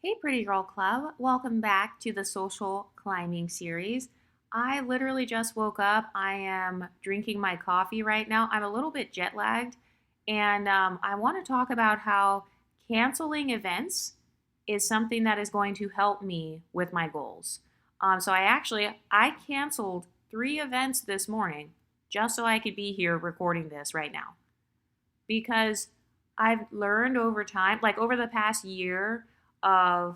Hey, Pretty Girl Club. Welcome back to the social climbing series. I literally just woke up. I am drinking my coffee right now. I'm a little bit jet lagged, and I want to talk about how canceling events is something that is going to help me with my goals. So I canceled 3 events this morning just so I could be here recording this right now because I've learned over time, like over the past year of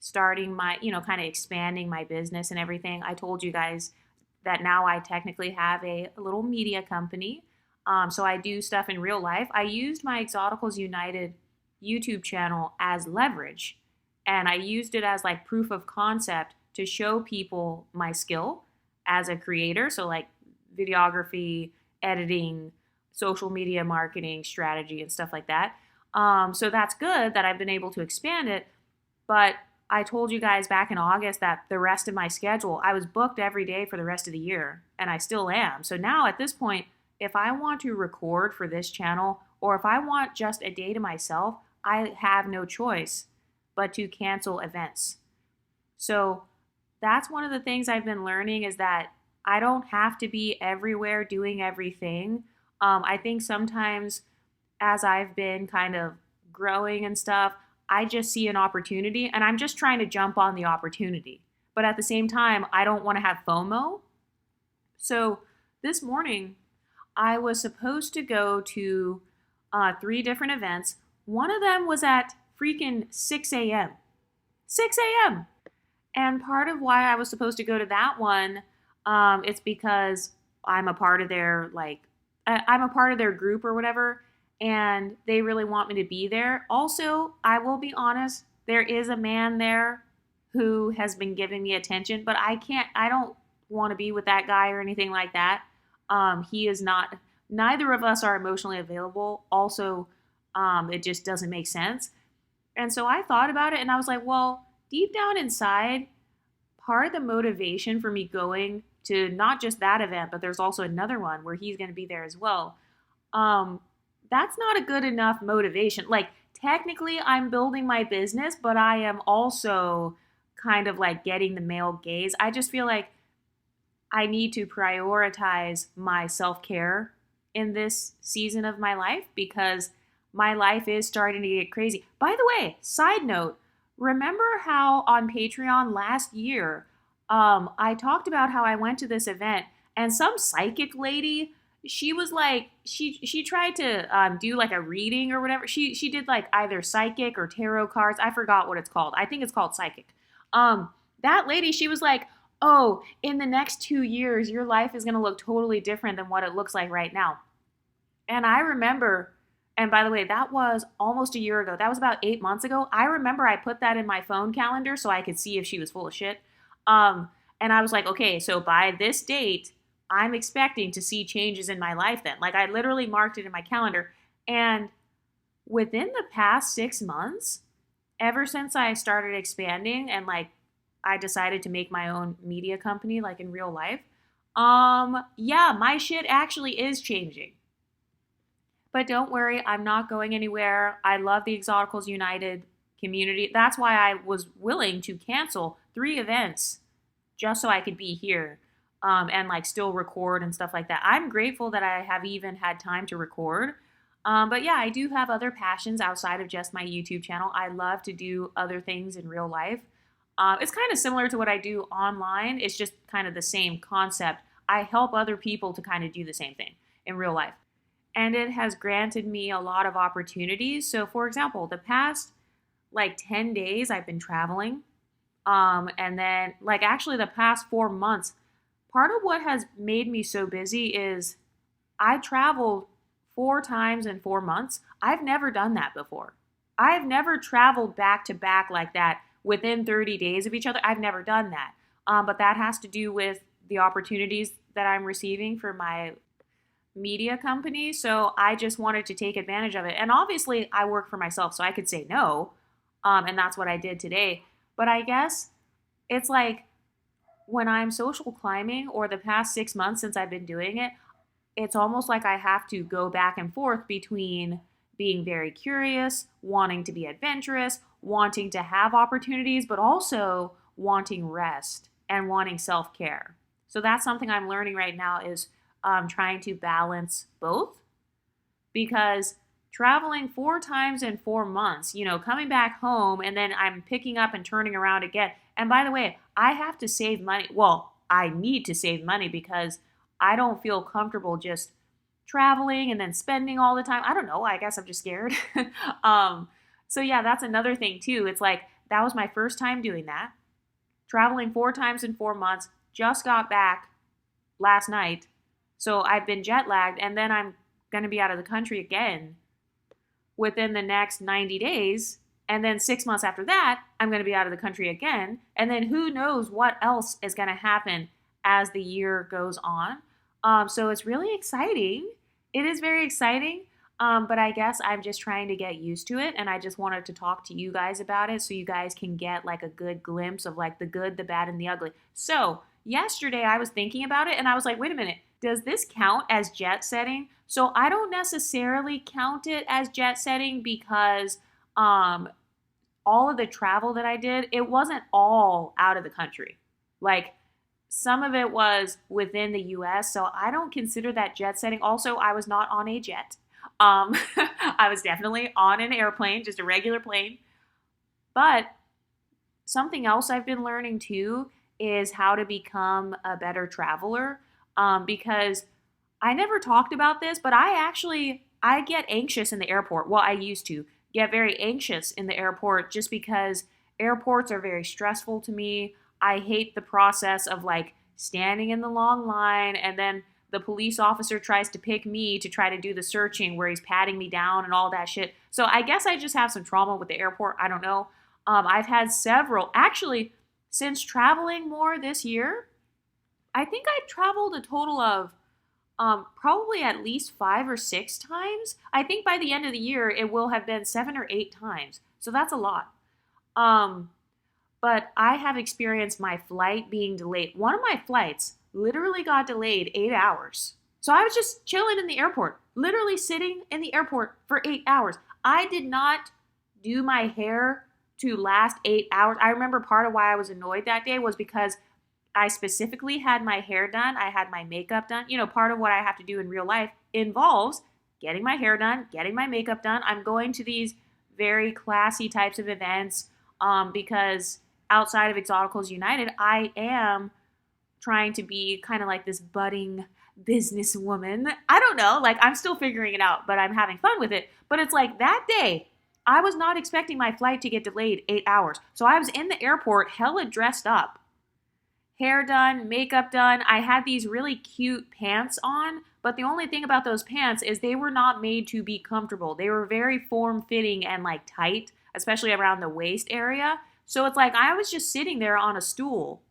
starting my, kind of expanding my business and everything. I told you guys that now I technically have a little media company. So I do stuff in real life. I used my Exoticals United YouTube channel as leverage, and I used it as like proof of concept to show people my skill as a creator. So, like videography, editing, social media marketing strategy and stuff like that. So that's good that I've been able to expand it. But I told you guys back in August that the rest of my schedule, I was booked every day for the rest of the year, and I still am. So now at this point, if I want to record for this channel or if I want just a day to myself, I have no choice but to cancel events. So that's one of the things I've been learning is that I don't have to be everywhere doing everything. I think sometimes as I've been kind of growing and stuff, I just see an opportunity and I'm just trying to jump on the opportunity. But at the same time, I don't want to have FOMO. So this morning, I was supposed to go to 3 different events. One of them was at freaking 6 a.m. 6 a.m. And part of why I was supposed to go to that one, it's because I'm a part of their I'm a part of their group or whatever, and they really want me to be there. Also, I will be honest, there is a man there who has been giving me attention, but I don't want to be with that guy or anything like that. He is not. Neither of us are emotionally available. Also, it just doesn't make sense. And so I thought about it, and I was like, well, deep down inside, part of the motivation for me going to not just that event, but there's also another one where he's going to be there as well. Um, that's not a good enough motivation. Like, technically, I'm building my business, but I am also kind of like getting the male gaze. I just feel like I need to prioritize my self care in this season of my life because my life is starting to get crazy. By the way, side note, remember how on Patreon last year, I talked about how I went to this event and some psychic lady, she was like, she tried to do like a reading or whatever. She did like either psychic or tarot cards. I forgot what it's called. I think it's called psychic. Um, that lady, she was like, oh, in the next 2 years, your life is going to look totally different than what it looks like right now. And I remember, and by the way, that was almost a year ago. That was about 8 months ago. I remember I put that in my phone calendar so I could see if she was full of shit. And I was like, okay, so by this date, I'm expecting to see changes in my life then. Like I literally marked it in my calendar. And within the past 6 months, ever since I started expanding and like I decided to make my own media company, like in real life, yeah, my shit actually is changing. But don't worry, I'm not going anywhere. I love the Exoticals United community. That's why I was willing to cancel 3 events just so I could be here and like still record and stuff like that. I'm grateful that I have even had time to record. But yeah, I do have other passions outside of just my YouTube channel. I love to do other things in real life. It's kind of similar to what I do online. It's just kind of the same concept. I help other people to kind of do the same thing in real life, and it has granted me a lot of opportunities. So, for example, the past like 10 days, I've been traveling. And then, like, actually, the past 4 months, part of what has made me so busy is I traveled 4 times in 4 months. I've never done that before. I've never traveled back to back like that within 30 days of each other. I've never done that. But that has to do with the opportunities that I'm receiving for my media company. So I just wanted to take advantage of it. And obviously, I work for myself, so I could say no. And that's what I did today. But I guess it's like when I'm social climbing or the past 6 months since I've been doing it, it's almost like I have to go back and forth between being very curious, wanting to be adventurous, wanting to have opportunities, but also wanting rest and wanting self-care. So that's something I'm learning right now is trying to balance both because traveling 4 times in 4 months, coming back home and then I'm picking up and turning around again. And by the way, I have to save money. Well, I need to save money because I don't feel comfortable just traveling and then spending all the time. I don't know. I guess I'm just scared. um, so yeah, that's another thing too. It's like that was my first time doing that. Traveling 4 times in 4 months. Just got back last night. So I've been jet lagged and then I'm going to be out of the country again within the next 90 days. And then 6 months after that, I'm going to be out of the country again. And then who knows what else is going to happen as the year goes on. So it's really exciting. It is very exciting. But I guess I'm just trying to get used to it. And I just wanted to talk to you guys about it so you guys can get like a good glimpse of like the good, the bad, and the ugly. So yesterday I was thinking about it and I was like, wait a minute, does this count as jet setting? So I don't necessarily count it as jet setting because all of the travel that I did, it wasn't all out of the country. Like some of it was within the US, so I don't consider that jet setting. Also, I was not on a jet. I was definitely on an airplane, just a regular plane. But something else I've been learning too is how to become a better traveler. Because I never talked about this, but I get anxious in the airport. Well, I used to get very anxious in the airport just because airports are very stressful to me. I hate the process of like standing in the long line and then the police officer tries to pick me to try to do the searching where he's patting me down and all that shit. So I guess I just have some trauma with the airport. I don't know. I've had several, actually, since traveling more this year, I think I've traveled a total of probably at least 5 or 6 times. I think by the end of the year, it will have been 7 or 8 times. So that's a lot. Um, but I have experienced my flight being delayed. One of my flights literally got delayed 8 hours. So I was just chilling in the airport, literally sitting in the airport for 8 hours. I did not do my hair to last 8 hours. I remember part of why I was annoyed that day was because I specifically had my hair done. I had my makeup done. Part of what I have to do in real life involves getting my hair done, getting my makeup done. I'm going to these very classy types of events because outside of Exoticals United, I am trying to be kind of like this budding businesswoman. I don't know, like I'm still figuring it out, but I'm having fun with it. But it's like that day, I was not expecting my flight to get delayed 8 hours. So I was in the airport, hella dressed up, hair done, makeup done. I had these really cute pants on, but the only thing about those pants is they were not made to be comfortable. They were very form-fitting and like tight, especially around the waist area. So it's like I was just sitting there on a stool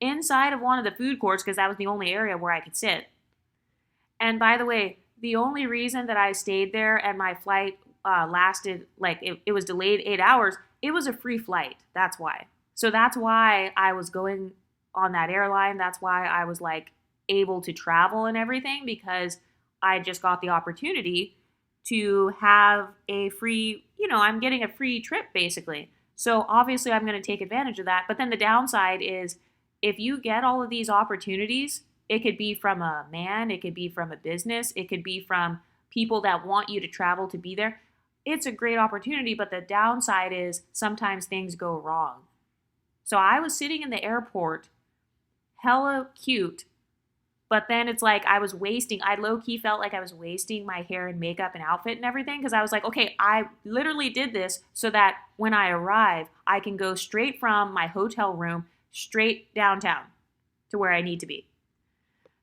inside of one of the food courts because that was the only area where I could sit. And by the way, the only reason that I stayed there and my flight lasted, like it was delayed 8 hours, it was a free flight. That's why. So that's why I was going on that airline. That's why I was like able to travel and everything because I just got the opportunity to have a free, I'm getting a free trip basically. So obviously I'm going to take advantage of that. But then the downside is if you get all of these opportunities, it could be from a man, it could be from a business, it could be from people that want you to travel to be there. It's a great opportunity, but the downside is sometimes things go wrong. So I was sitting in the airport, hella cute, but then it's like I low-key felt like I was wasting my hair and makeup and outfit and everything because I was like, okay, I literally did this so that when I arrive, I can go straight from my hotel room straight downtown to where I need to be.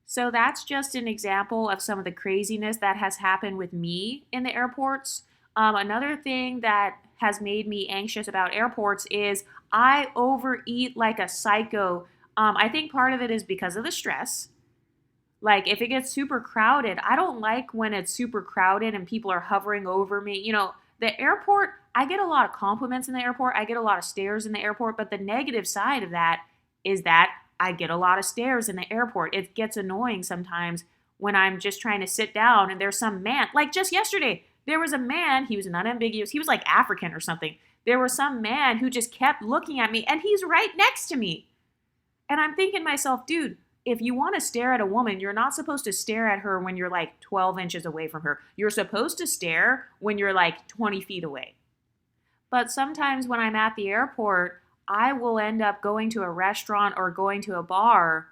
So that's just an example of some of the craziness that has happened with me in the airports. Another thing that has made me anxious about airports is I overeat like a psycho. I think part of it is because of the stress. Like if it gets super crowded, I don't like when it's super crowded and people are hovering over me. The airport, I get a lot of compliments in the airport. I get a lot of stares in the airport. But the negative side of that is that I get a lot of stares in the airport. It gets annoying sometimes when I'm just trying to sit down and there's some man, like just yesterday, there was a man, he was an unambiguous, he was like African or something. there was some man who just kept looking at me and he's right next to me. And I'm thinking to myself, dude, if you want to stare at a woman, you're not supposed to stare at her when you're like 12 inches away from her. You're supposed to stare when you're like 20 feet away. But sometimes when I'm at the airport, I will end up going to a restaurant or going to a bar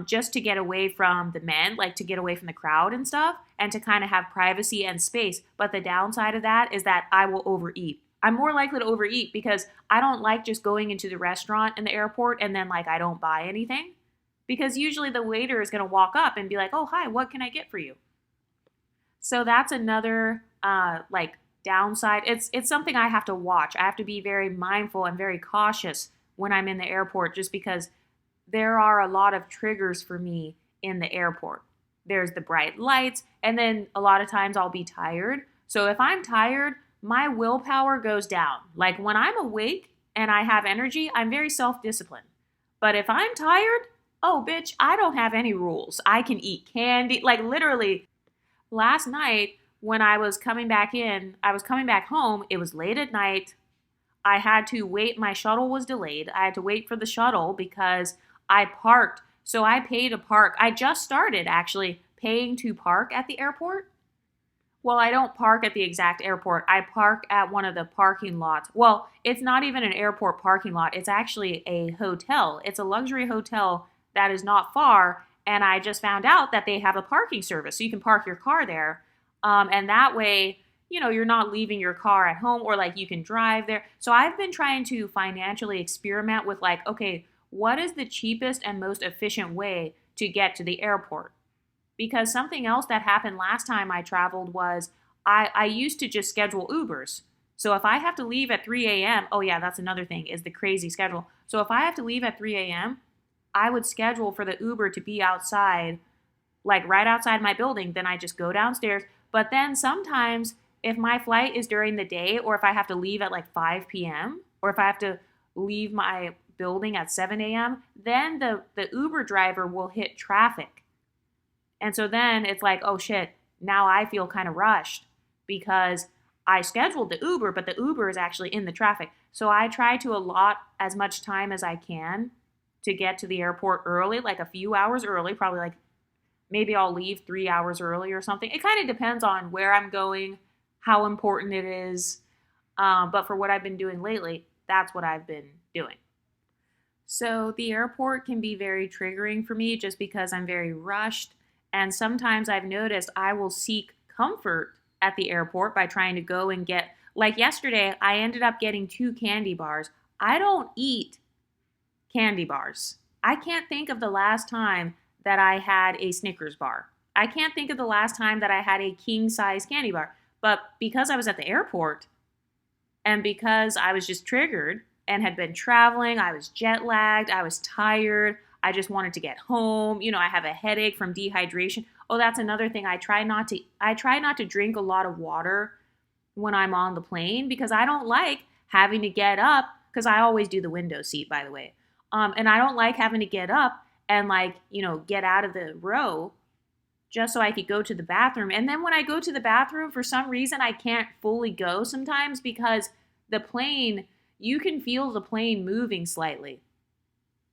just to get away from the men, like to get away from the crowd and stuff, and to kind of have privacy and space. But the downside of that is that I will overeat. I'm more likely to overeat because I don't like just going into the restaurant in the airport and then like I don't buy anything. Because usually the waiter is going to walk up and be like, "Oh, hi, what can I get for you?" So that's another like downside. It's something I have to watch. I have to be very mindful and very cautious when I'm in the airport just because there are a lot of triggers for me in the airport. There's the bright lights, and then a lot of times I'll be tired. So if I'm tired, my willpower goes down. Like when I'm awake and I have energy, I'm very self-disciplined. But if I'm tired, oh bitch, I don't have any rules. I can eat candy. Like literally last night when I was coming back home, it was late at night. I had to wait, my shuttle was delayed. I had to wait for the shuttle because I parked. So I paid to park. I just started actually paying to park at the airport. Well, I don't park at the exact airport. I park at one of the parking lots. Well, it's not even an airport parking lot. It's actually a hotel. It's a luxury hotel that is not far. And I just found out that they have a parking service. So you can park your car there. And that way, you know, you're not leaving your car at home or like you can drive there. So I've been trying to financially experiment with like, okay, what is the cheapest and most efficient way to get to the airport? Because something else that happened last time I traveled was I used to just schedule Ubers. So if I have to leave at 3 a.m., oh yeah, that's another thing is the crazy schedule. So if I have to leave at 3 a.m., I would schedule for the Uber to be outside, like right outside my building. Then I just go downstairs. But then sometimes if my flight is during the day or if I have to leave at like 5 p.m. or if I have to leave my building at 7 a.m., then the Uber driver will hit traffic. And so then it's like, oh shit, now I feel kind of rushed because I scheduled the Uber, but the Uber is actually in the traffic. So I try to allot as much time as I can to get to the airport early, like a few hours early, probably like maybe I'll leave 3 hours early or something. It kind of depends on where I'm going, how important it is. But for what I've been doing lately, that's what I've been doing. So the airport can be very triggering for me just because I'm very rushed. And sometimes I've noticed I will seek comfort at the airport by trying to go and get, like yesterday, I ended up getting 2 candy bars. I don't eat candy bars. I can't think of the last time that I had a Snickers bar. I can't think of the last time that I had a king size candy bar. But because I was at the airport and because I was just triggered and had been traveling, I was jet lagged, I was tired, I just wanted to get home. You know, I have a headache from dehydration. Oh, that's another thing. I try not to drink a lot of water when I'm on the plane because I don't like having to get up because I always do the window seat, by the way. And I don't like having to get up and like, you know, get out of the row just so I could go to the bathroom. And then when I go to the bathroom, for some reason, I can't fully go sometimes because the plane, you can feel the plane moving slightly.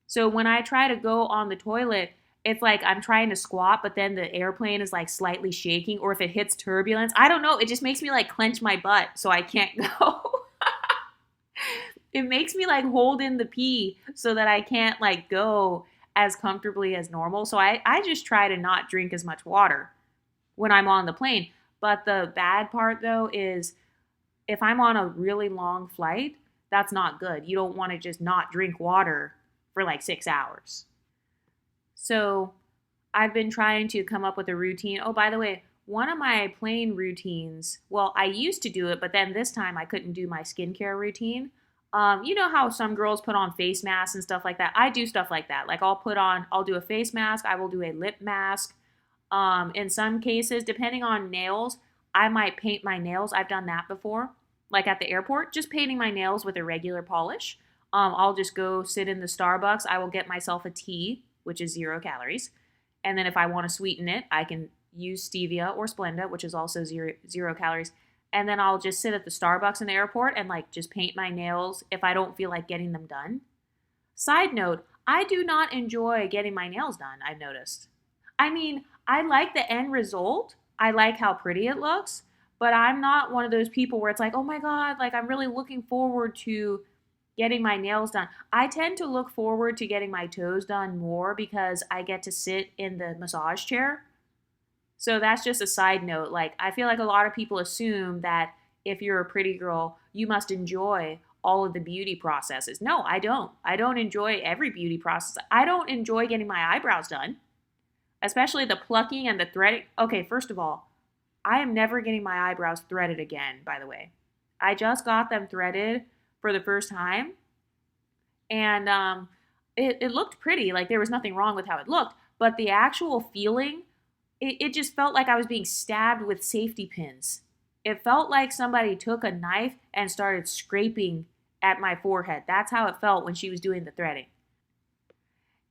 So when I try to go on the toilet, it's like I'm trying to squat, but then the airplane is like slightly shaking, or if it hits turbulence, I don't know. It just makes me like clench my butt so I can't go. It makes me like hold in the pee so that I can't like go as comfortably as normal. So I just try to not drink as much water when I'm on the plane. But the bad part though is if I'm on a really long flight, that's not good. You don't want to just not drink water for like 6 hours. So I've been trying to come up with a routine. Oh, by the way, one of my plane routines, well, I used to do it, but then this time I couldn't do my skincare routine. You know how some girls put on face masks and stuff like that? I do stuff like that. Like I'll do a face mask. I will do a lip mask. In some cases, depending on nails, I might paint my nails. I've done that before. Like at the airport, just painting my nails with a regular polish. I'll just go sit in the Starbucks. I will get myself a tea, which is 0 calories. And then if I want to sweeten it, I can use stevia or Splenda, which is also zero calories. and then I'll just sit at the Starbucks in the airport and like just paint my nails if I don't feel like getting them done. Side note, I do not enjoy getting my nails done, I've noticed. I mean, I like the end result. I like how pretty it looks, but I'm not one of those people where it's like, "Oh my god, like I'm really looking forward to getting my nails done." I tend to look forward to getting my toes done more because I get to sit in the massage chair. So that's just a side note. Like, I feel like a lot of people assume that if you're a pretty girl, you must enjoy all of the beauty processes. No, I don't. I don't enjoy every beauty process. I don't enjoy getting my eyebrows done, especially the plucking and the threading. Okay, first of all, I am never getting my eyebrows threaded again, by the way. I just got them threaded for the first time, and it looked pretty. Like, there was nothing wrong with how it looked, but the actual feeling, it just felt like I was being stabbed with safety pins. It felt like somebody took a knife and started scraping at my forehead. That's how it felt when she was doing the threading.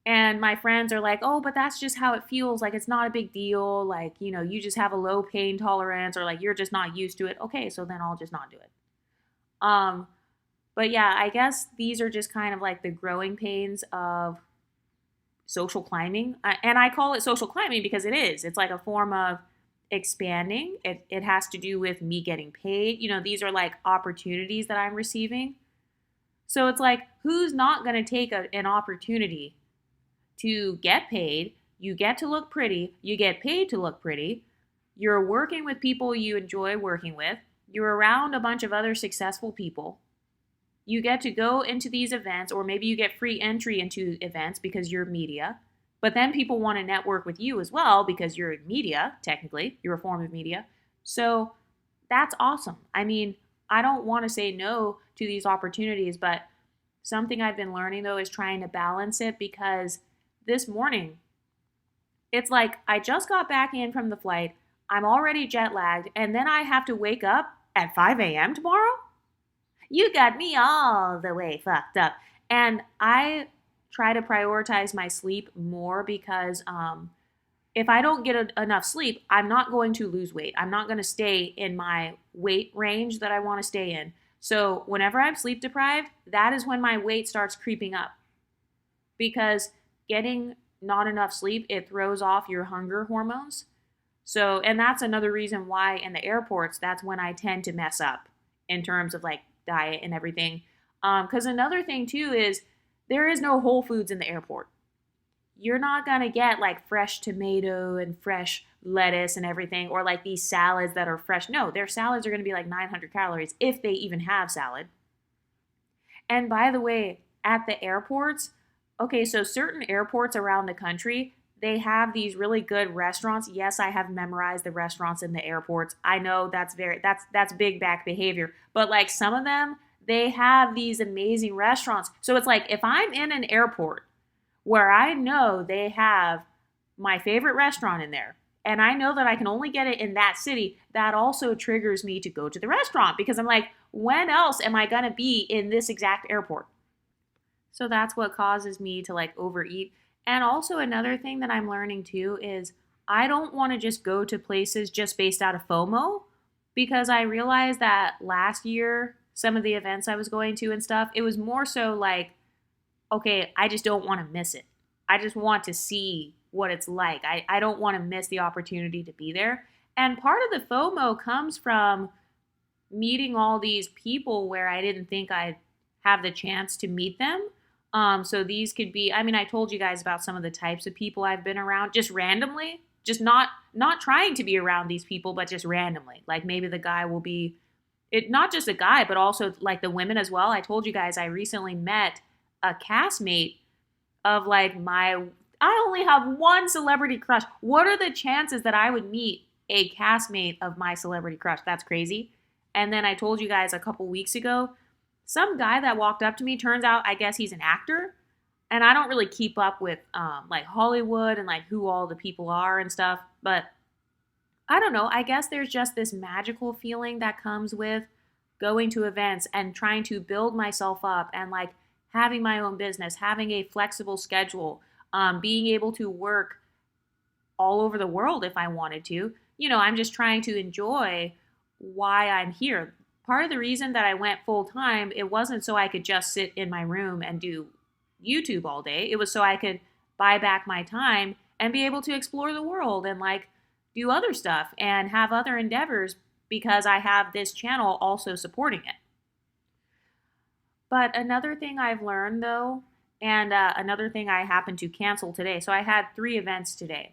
And my friends are like, "Oh, but that's just how it feels. Like, it's not a big deal. Like, you just have a low pain tolerance, or like you're just not used to it." Okay, so then I'll just not do it. Um, but yeah, I guess these are just kind of like the growing pains of social climbing. And I call it social climbing because it is. It's like a form of expanding. It has to do with me getting paid. These are like opportunities that I'm receiving. So it's like, who's not going to take an opportunity to get paid? You get to look pretty. You get paid to look pretty. You're working with people you enjoy working with. You're around a bunch of other successful people. You get to go into these events, or maybe you get free entry into events because you're media. But then people want to network with you as well because you're in media, technically. You're a form of media. So that's awesome. I mean, I don't want to say no to these opportunities, but something I've been learning though is trying to balance it, because this morning, it's like I just got back in from the flight. I'm already jet lagged, and then I have to wake up at 5 a.m. tomorrow? You got me all the way fucked up. And I try to prioritize my sleep more because if I don't get enough sleep, I'm not going to lose weight. I'm not going to stay in my weight range that I want to stay in. So whenever I'm sleep deprived, that is when my weight starts creeping up, because getting not enough sleep, it throws off your hunger hormones. So, and that's another reason why in the airports, that's when I tend to mess up in terms of like diet and everything. Because another thing too is there is no Whole Foods in the airport. You're not going to get like fresh tomato and fresh lettuce and everything, or like these salads that are fresh. No, their salads are going to be like 900 calories if they even have salad. And by the way, at the airports, okay, so certain airports around the country, they have these really good restaurants. Yes, I have memorized the restaurants in the airports. I know that's big back behavior, but like some of them, they have these amazing restaurants. So it's like if I'm in an airport where I know they have my favorite restaurant in there, and I know that I can only get it in that city, that also triggers me to go to the restaurant, because I'm like, when else am I going to be in this exact airport? So that's what causes me to like overeat. And also another thing that I'm learning too is I don't want to just go to places just based out of FOMO, because I realized that last year, some of the events I was going to and stuff, it was more so like, okay, I just don't want to miss it. I just want to see what it's like. I don't want to miss the opportunity to be there. And part of the FOMO comes from meeting all these people where I didn't think I'd have the chance to meet them. So these could be, I mean, I told you guys about some of the types of people I've been around just randomly, just not trying to be around these people, but just randomly. Like maybe the guy will be, it not just a guy, but also like the women as well. I told you guys I recently met a castmate of like I only have one celebrity crush. What are the chances that I would meet a castmate of my celebrity crush? That's crazy. And then I told you guys a couple weeks ago, some guy that walked up to me, turns out I guess he's an actor. And I don't really keep up with like Hollywood and like who all the people are and stuff. But I don't know. I guess there's just this magical feeling that comes with going to events and trying to build myself up and like having my own business, having a flexible schedule, being able to work all over the world if I wanted to. I'm just trying to enjoy why I'm here. Part of the reason that I went full time, it wasn't so I could just sit in my room and do YouTube all day. It was so I could buy back my time and be able to explore the world and like do other stuff and have other endeavors because I have this channel also supporting it. But another thing I've learned though, and another thing I happened to cancel today. So I had 3 events today,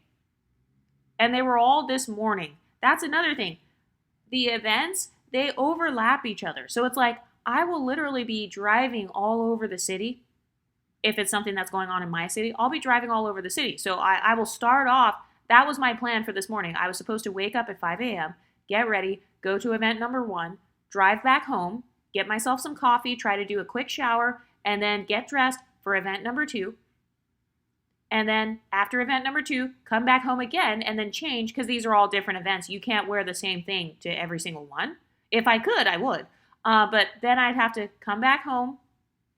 and they were all this morning. That's another thing. The events, they overlap each other. So it's like I will literally be driving all over the city. If it's something that's going on in my city, I'll be driving all over the city. So I will start off. That was my plan for this morning. I was supposed to wake up at 5 a.m., get ready, go to event number 1, drive back home, get myself some coffee, try to do a quick shower, and then get dressed for event number 2. And then after event number 2, come back home again and then change because these are all different events. You can't wear the same thing to every single one. If I could, I would. But then I'd have to come back home,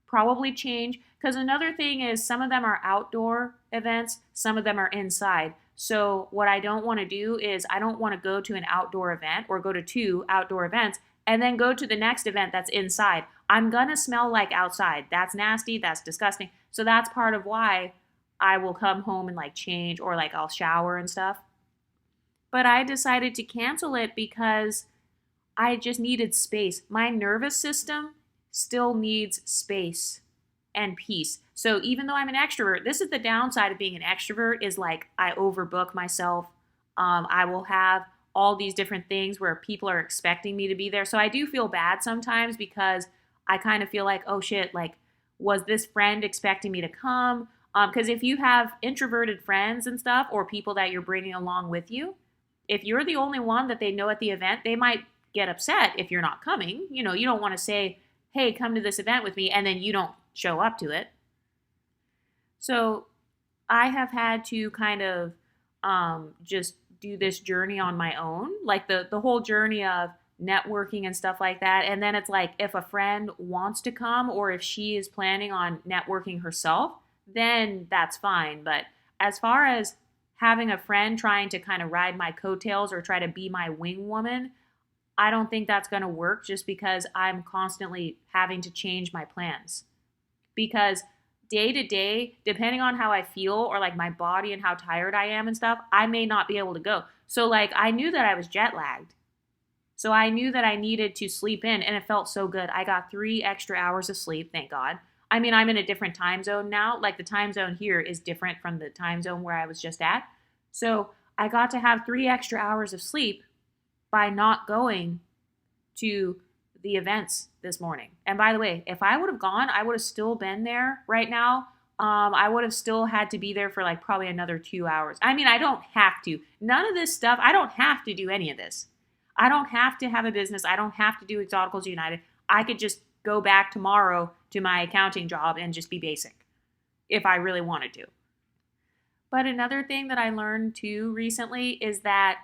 probably change. Because another thing is some of them are outdoor events, some of them are inside. So what I don't want to do is I don't want to go to an outdoor event or go to 2 outdoor events and then go to the next event that's inside. I'm going to smell like outside. That's nasty. That's disgusting. So that's part of why I will come home and like change or like I'll shower and stuff. But I decided to cancel it because I just needed space. My nervous system still needs space and peace. So even though I'm an extrovert, this is the downside of being an extrovert is like I overbook myself. I will have all these different things where people are expecting me to be there. So I do feel bad sometimes because I kind of feel like, oh shit, like was this friend expecting me to come? Because if you have introverted friends and stuff or people that you're bringing along with you, if you're the only one that they know at the event, they might get upset if you're not coming. You know, you don't want to say, hey, come to this event with me, and then you don't show up to it. So I have had to kind of just do this journey on my own, like the whole journey of networking and stuff like that. And then it's like if a friend wants to come or if she is planning on networking herself, then that's fine. But as far as having a friend trying to kind of ride my coattails or try to be my wing woman, I don't think that's going to work just because I'm constantly having to change my plans. Because day to day, depending on how I feel or like my body and how tired I am and stuff, I may not be able to go. So like I knew that I was jet lagged. So I knew that I needed to sleep in and it felt so good. I got 3 extra hours of sleep, thank God. I mean, I'm in a different time zone now. Like the time zone here is different from the time zone where I was just at. So I got to have 3 extra hours of sleep by not going to the events this morning. And by the way, if I would have gone, I would have still been there right now. I would have still had to be there for like probably another 2 hours. I mean, I don't have to. None of this stuff, I don't have to do any of this. I don't have to have a business. I don't have to do Exoticals United. I could just go back tomorrow to my accounting job and just be basic if I really wanted to. But another thing that I learned too recently is that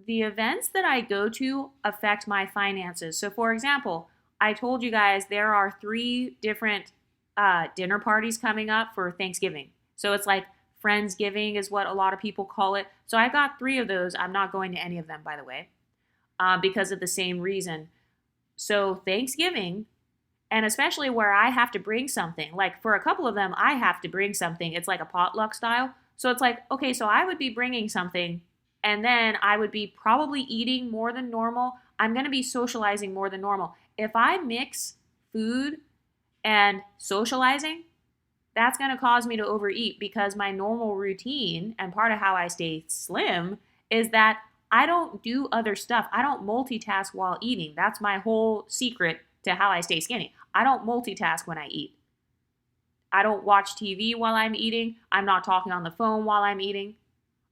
the events that I go to affect my finances. So for example, I told you guys there are 3 different dinner parties coming up for Thanksgiving. So it's like Friendsgiving is what a lot of people call it. So I got 3 of those. I'm not going to any of them, by the way, because of the same reason. So Thanksgiving, and especially where I have to bring something, like for a couple of them, I have to bring something. It's like a potluck style. So it's like, okay, so I would be bringing something and then I would be probably eating more than normal. I'm going to be socializing more than normal. If I mix food and socializing, that's going to cause me to overeat because my normal routine and part of how I stay slim is that I don't do other stuff. I don't multitask while eating. That's my whole secret to how I stay skinny. I don't multitask when I eat. I don't watch TV while I'm eating. I'm not talking on the phone while I'm eating.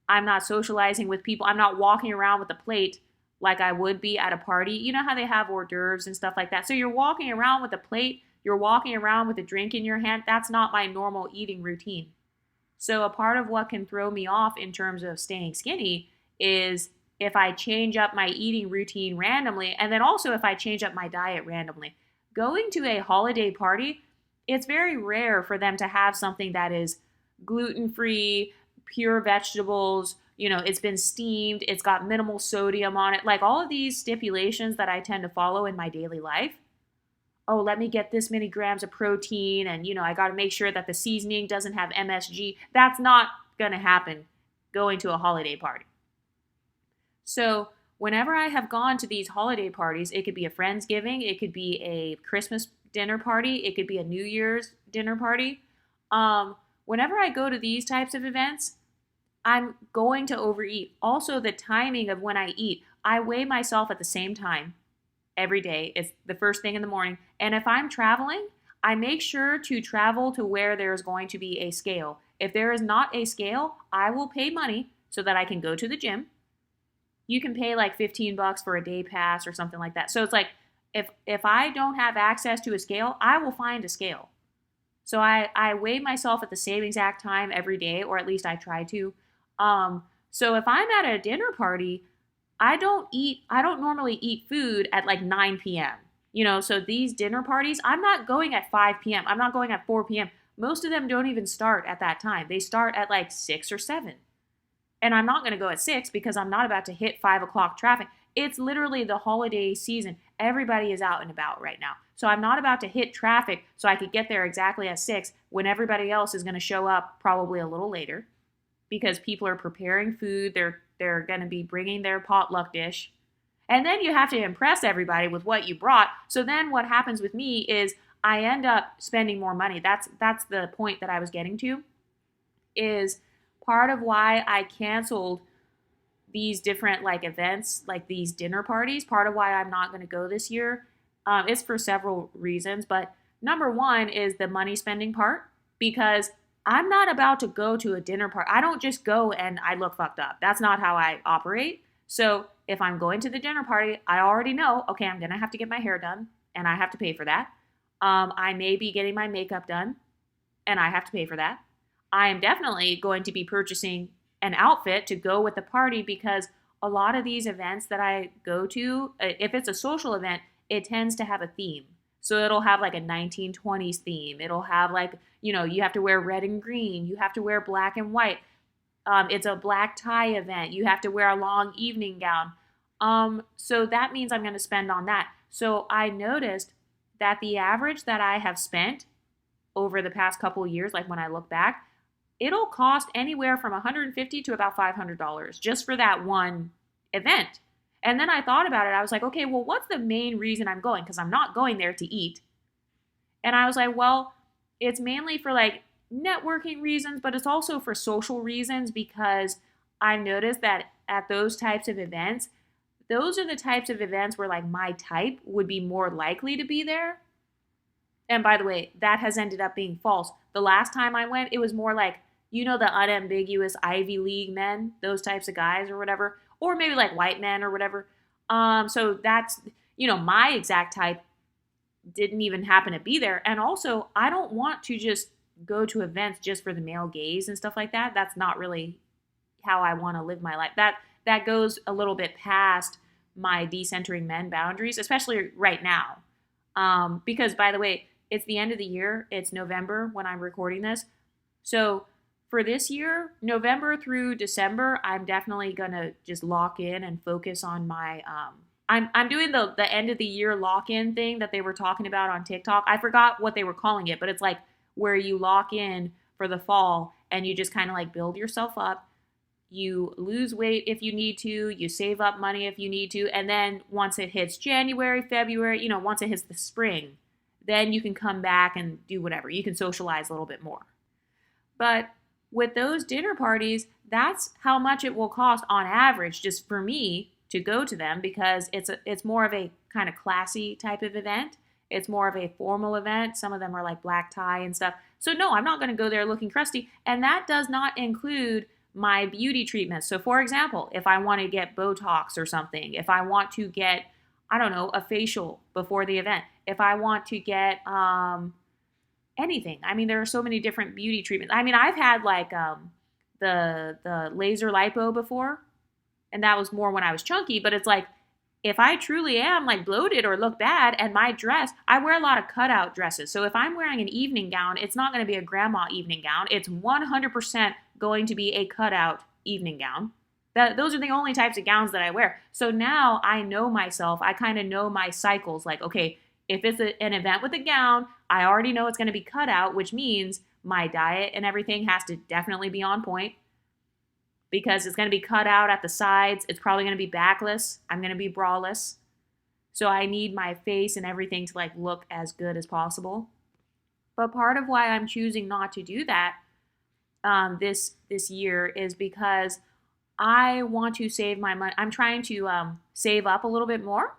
I'm not socializing with people. I'm not walking around with a plate like I would be at a party. You know how they have hors d'oeuvres and stuff like that. So you're walking around with a plate. You're walking around with a drink in your hand. That's not my normal eating routine. So a part of what can throw me off in terms of staying skinny is if I change up my eating routine randomly, and then also if I change up my diet randomly. Going to a holiday party, it's very rare for them to have something that is gluten-free, pure vegetables, it's been steamed, it's got minimal sodium on it, like all of these stipulations that I tend to follow in my daily life. Oh, let me get this many grams of protein, and I got to make sure that the seasoning doesn't have MSG. That's not going to happen going to a holiday party. So whenever I have gone to these holiday parties, it could be a Friendsgiving, it could be a Christmas dinner party, it could be a New Year's dinner party. Whenever I go to these types of events, I'm going to overeat. Also, the timing of when I eat, I weigh myself at the same time every day. It's the first thing in the morning. And if I'm traveling, I make sure to travel to where there's going to be a scale. If there is not a scale, I will pay money so that I can go to the gym. You can pay like $15 for a day pass or something like that. So it's like if I don't have access to a scale, I will find a scale. So I weigh myself at the same exact time every day, or at least I try to. So if I'm at a dinner party, I don't normally eat food at like 9 p.m. So these dinner parties, I'm not going at 5 p.m. I'm not going at 4 p.m. Most of them don't even start at that time. They start at like 6 or 7. And I'm not going to go at 6 because I'm not about to hit 5 o'clock traffic. It's literally the holiday season. Everybody is out and about right now. So I'm not about to hit traffic so I could get there exactly at 6 when everybody else is going to show up probably a little later because people are preparing food. They're going to be bringing their potluck dish. And then you have to impress everybody with what you brought. So then what happens with me is I end up spending more money. That's the point that I was getting to, is part of why I canceled these different like events, like these dinner parties. Part of why I'm not going to go this year is for several reasons. But number one is the money spending part, because I'm not about to go to a dinner party. I don't just go and I look fucked up. That's not how I operate. So if I'm going to the dinner party, I already know, okay, I'm going to have to get my hair done and I have to pay for that. I may be getting my makeup done and I have to pay for that. I am definitely going to be purchasing an outfit to go with the party, because a lot of these events that I go to, if it's a social event, it tends to have a theme. So it'll have like a 1920s theme. It'll have like, you have to wear red and green. You have to wear black and white. It's a black tie event. You have to wear a long evening gown. So that means I'm going to spend on that. So I noticed that the average that I have spent over the past couple of years, like when I look back, it'll cost anywhere from $150 to about $500 just for that one event. And then I thought about it. I was like, okay, well, what's the main reason I'm going? Because I'm not going there to eat. And I was like, well, it's mainly for like networking reasons, but it's also for social reasons, because I've noticed that at those types of events, those are the types of events where like my type would be more likely to be there. And by the way, that has ended up being false. The last time I went, it was more like, the unambiguous Ivy League men, those types of guys or whatever, or maybe like white men or whatever. So that's, my exact type didn't even happen to be there. And also, I don't want to just go to events just for the male gaze and stuff like that. That's not really how I want to live my life. That goes a little bit past my decentering men boundaries, especially right now. Because by the way, it's the end of the year. It's November when I'm recording this. So for this year, November through December, I'm definitely going to just lock in and focus on my, I'm doing the end of the year lock-in thing that they were talking about on TikTok. I forgot what they were calling it, but it's like where you lock in for the fall and you just kind of like build yourself up. You lose weight if you need to, you save up money if you need to, and then once it hits January, February, once it hits the spring, then you can come back and do whatever. You can socialize a little bit more. But with those dinner parties, that's how much it will cost on average just for me to go to them, because it's more of a kind of classy type of event. It's more of a formal event. Some of them are like black tie and stuff. So no, I'm not going to go there looking crusty. And that does not include my beauty treatments. So for example, if I want to get Botox or something, if I want to get, I don't know, a facial before the event, if I want to get anything. I mean, there are so many different beauty treatments. I mean, I've had like the laser lipo before, and that was more when I was chunky, but it's like, if I truly am like bloated or look bad, and my dress, I wear a lot of cutout dresses. So if I'm wearing an evening gown, it's not going to be a grandma evening gown. It's 100% going to be a cutout evening gown. Those are the only types of gowns that I wear. So now I know myself. I kind of know my cycles. Like, okay, if it's an event with a gown, I already know it's going to be cut out, which means my diet and everything has to definitely be on point because it's going to be cut out at the sides. It's probably going to be backless. I'm going to be braless. So I need my face and everything to like look as good as possible. But part of why I'm choosing not to do that this year is because I want to save my money. I'm trying to save up a little bit more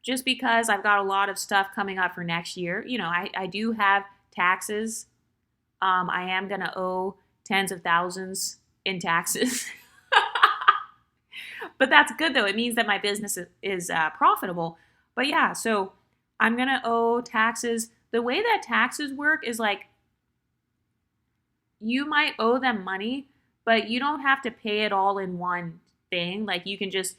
just because I've got a lot of stuff coming up for next year. You know, I do have taxes. I am going to owe tens of thousands in taxes. But that's good though. It means that my business is profitable. But yeah, so I'm going to owe taxes. The way that taxes work is like you might owe them money, but you don't have to pay it all in one thing. Like you can just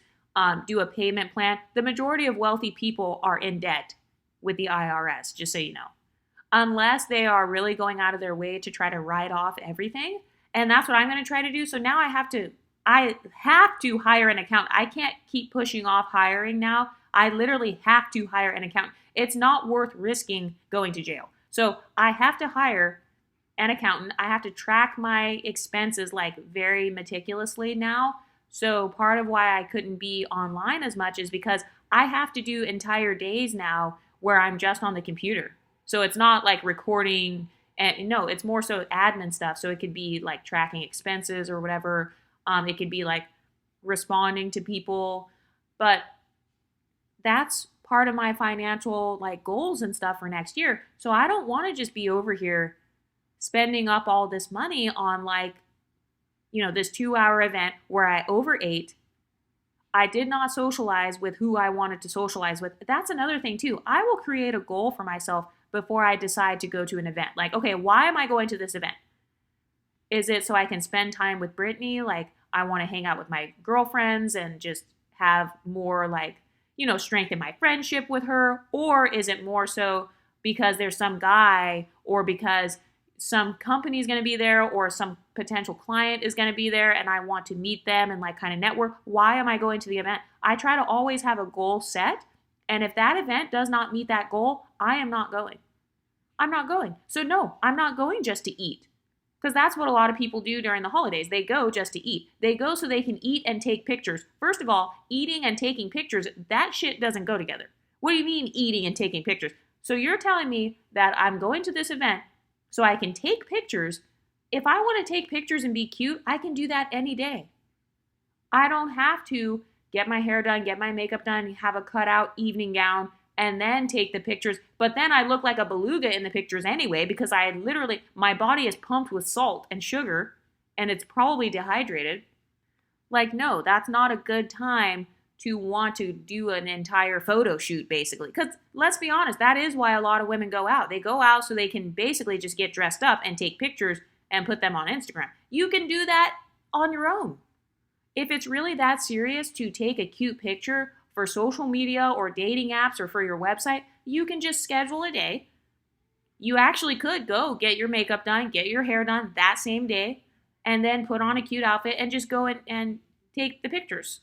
do a payment plan. The majority of wealthy people are in debt with the IRS, just so you know, unless they are really going out of their way to try to write off everything. And that's what I'm going to try to do. So now I have to hire an accountant. I can't keep pushing off hiring now. I literally have to hire an accountant. It's not worth risking going to jail. So I have to hire an accountant. I have to track my expenses like very meticulously now. So part of why I couldn't be online as much is because I have to do entire days now where I'm just on the computer. So it's not like recording, and no, it's more so admin stuff. So it could be like tracking expenses or whatever. It could be like responding to people, but that's part of my financial like goals and stuff for next year. So I don't want to just be over here spending up all this money on like, you know, this 2-hour event where I overate. I did not socialize with who I wanted to socialize with. That's another thing too. I will create a goal for myself before I decide to go to an event. Like, okay, why am I going to this event? Is it so I can spend time with Brittany? Like, I want to hang out with my girlfriends and just have more like, you know, strengthen my friendship with her? Or is it more so because there's some guy or because some company is going to be there or some potential client is going to be there and I want to meet them and like kind of network? Why am I going to the event? I try to always have a goal set. And if that event does not meet that goal, I am not going. I'm not going. So no, I'm not going just to eat. Because that's what a lot of people do during the holidays. They go just to eat. They go so they can eat and take pictures. First of all, eating and taking pictures, that shit doesn't go together. What do you mean eating and taking pictures? So you're telling me that I'm going to this event so I can take pictures. If I want to take pictures and be cute, I can do that any day. I don't have to get my hair done, get my makeup done, have a cutout evening gown, and then take the pictures. But then I look like a beluga in the pictures anyway because I literally, my body is pumped with salt and sugar and it's probably dehydrated. Like, no, that's not a good time to want to do an entire photo shoot basically. Because let's be honest, that is why a lot of women go out. They go out so they can basically just get dressed up and take pictures and put them on Instagram. You can do that on your own. If it's really that serious to take a cute picture for social media or dating apps or for your website, you can just schedule a day. You actually could go get your makeup done, get your hair done that same day, and then put on a cute outfit and just go and take the pictures.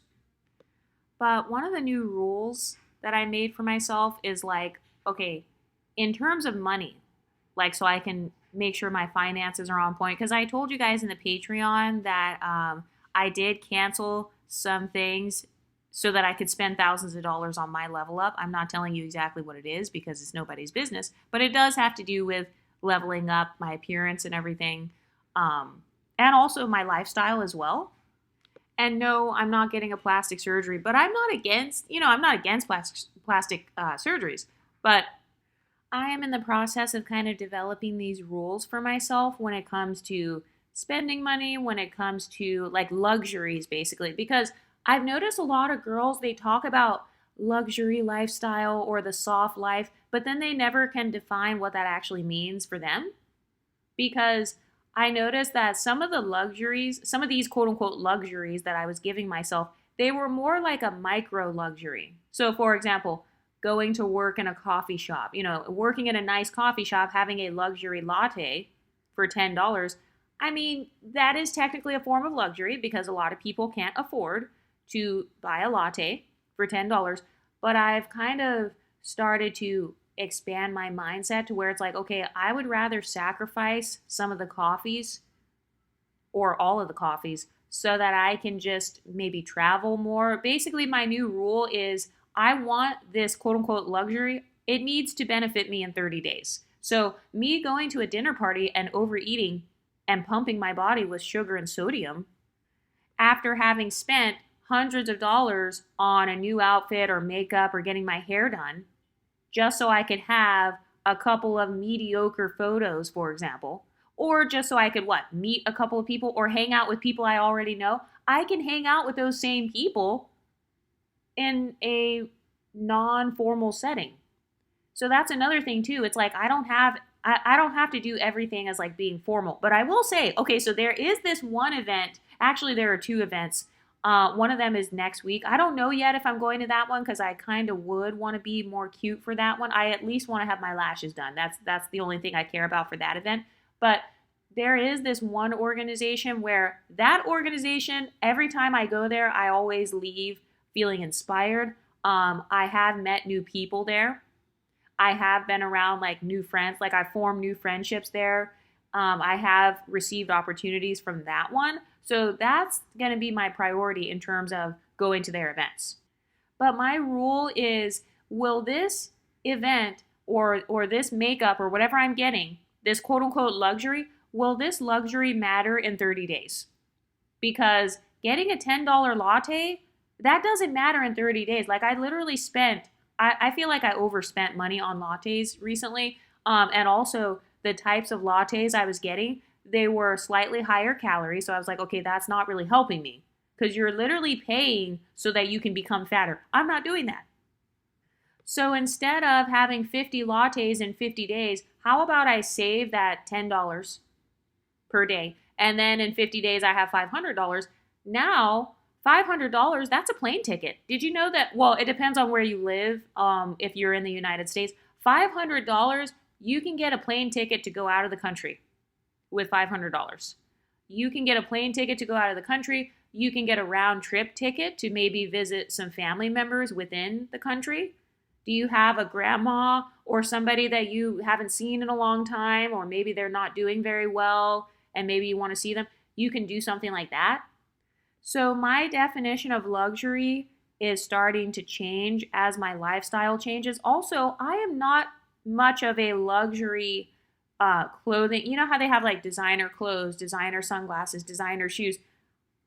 But one of the new rules that I made for myself is like, okay, in terms of money, like so I can make sure my finances are on point. Because I told you guys in the Patreon that I did cancel some things so that I could spend thousands of dollars on my level up. I'm not telling you exactly what it is because it's nobody's business, but it does have to do with leveling up my appearance and everything, and also my lifestyle as well. And no, I'm not getting a plastic surgery, but I'm not against, I'm not against plastic surgeries, but I am in the process of kind of developing these rules for myself when it comes to spending money, when it comes to like luxuries, basically, because I've noticed a lot of girls, they talk about luxury lifestyle or the soft life, but then they never can define what that actually means for them. Because I noticed that some of the luxuries, some of these quote unquote luxuries that I was giving myself, they were more like a micro luxury. So for example, going to work in a coffee shop, working in a nice coffee shop, having a luxury latte for $10, I mean, that is technically a form of luxury because a lot of people can't afford to buy a latte for $10. But I've kind of started to expand my mindset to where it's like, okay, I would rather sacrifice some of the coffees or all of the coffees so that I can just maybe travel more. Basically, my new rule is I want this quote unquote luxury. It needs to benefit me in 30 days. So, me going to a dinner party and overeating and pumping my body with sugar and sodium after having spent hundreds of dollars on a new outfit or makeup or getting my hair done just so I could have a couple of mediocre photos, for example, or just so I could what, meet a couple of people or hang out with people I already know. I can hang out with those same people in a non-formal setting. So that's another thing too. It's like I don't have to do everything as like being formal. But I will say, okay, so there is this one event. Actually, there are two events. One of them is next week. I don't know yet if I'm going to that one because I kind of would want to be more cute for that one. I at least want to have my lashes done. That's the only thing I care about for that event. But there is this one organization where that organization, every time I go there, I always leave feeling inspired. I have met new people there. I have been around like new friends, like I formed new friendships there. I have received opportunities from that one. So that's going to be my priority in terms of going to their events. But my rule is will this event or this makeup or whatever I'm getting, this quote unquote luxury, will this luxury matter in 30 days? Because getting a $10 latte, that doesn't matter in 30 days. Like I literally spent, I feel like I overspent money on lattes recently. And also the types of lattes I was getting, they were slightly higher calorie. So I was like, okay, that's not really helping me because you're literally paying so that you can become fatter. I'm not doing that. So instead of having 50 lattes in 50 days, how about I save that $10 per day? And then in 50 days, I have $500. Now, $500, that's a plane ticket. Did you know that? Well, it depends on where you live. If you're in the United States, $500, you can get a plane ticket to go out of the country with $500. You can get a plane ticket to go out of the country. You can get a round trip ticket to maybe visit some family members within the country. Do you have a grandma or somebody that you haven't seen in a long time, or maybe they're not doing very well and maybe you want to see them? You can do something like that. So my definition of luxury is starting to change as my lifestyle changes. Also, I am not much of a luxury clothing. You know how they have like designer clothes, designer sunglasses, designer shoes.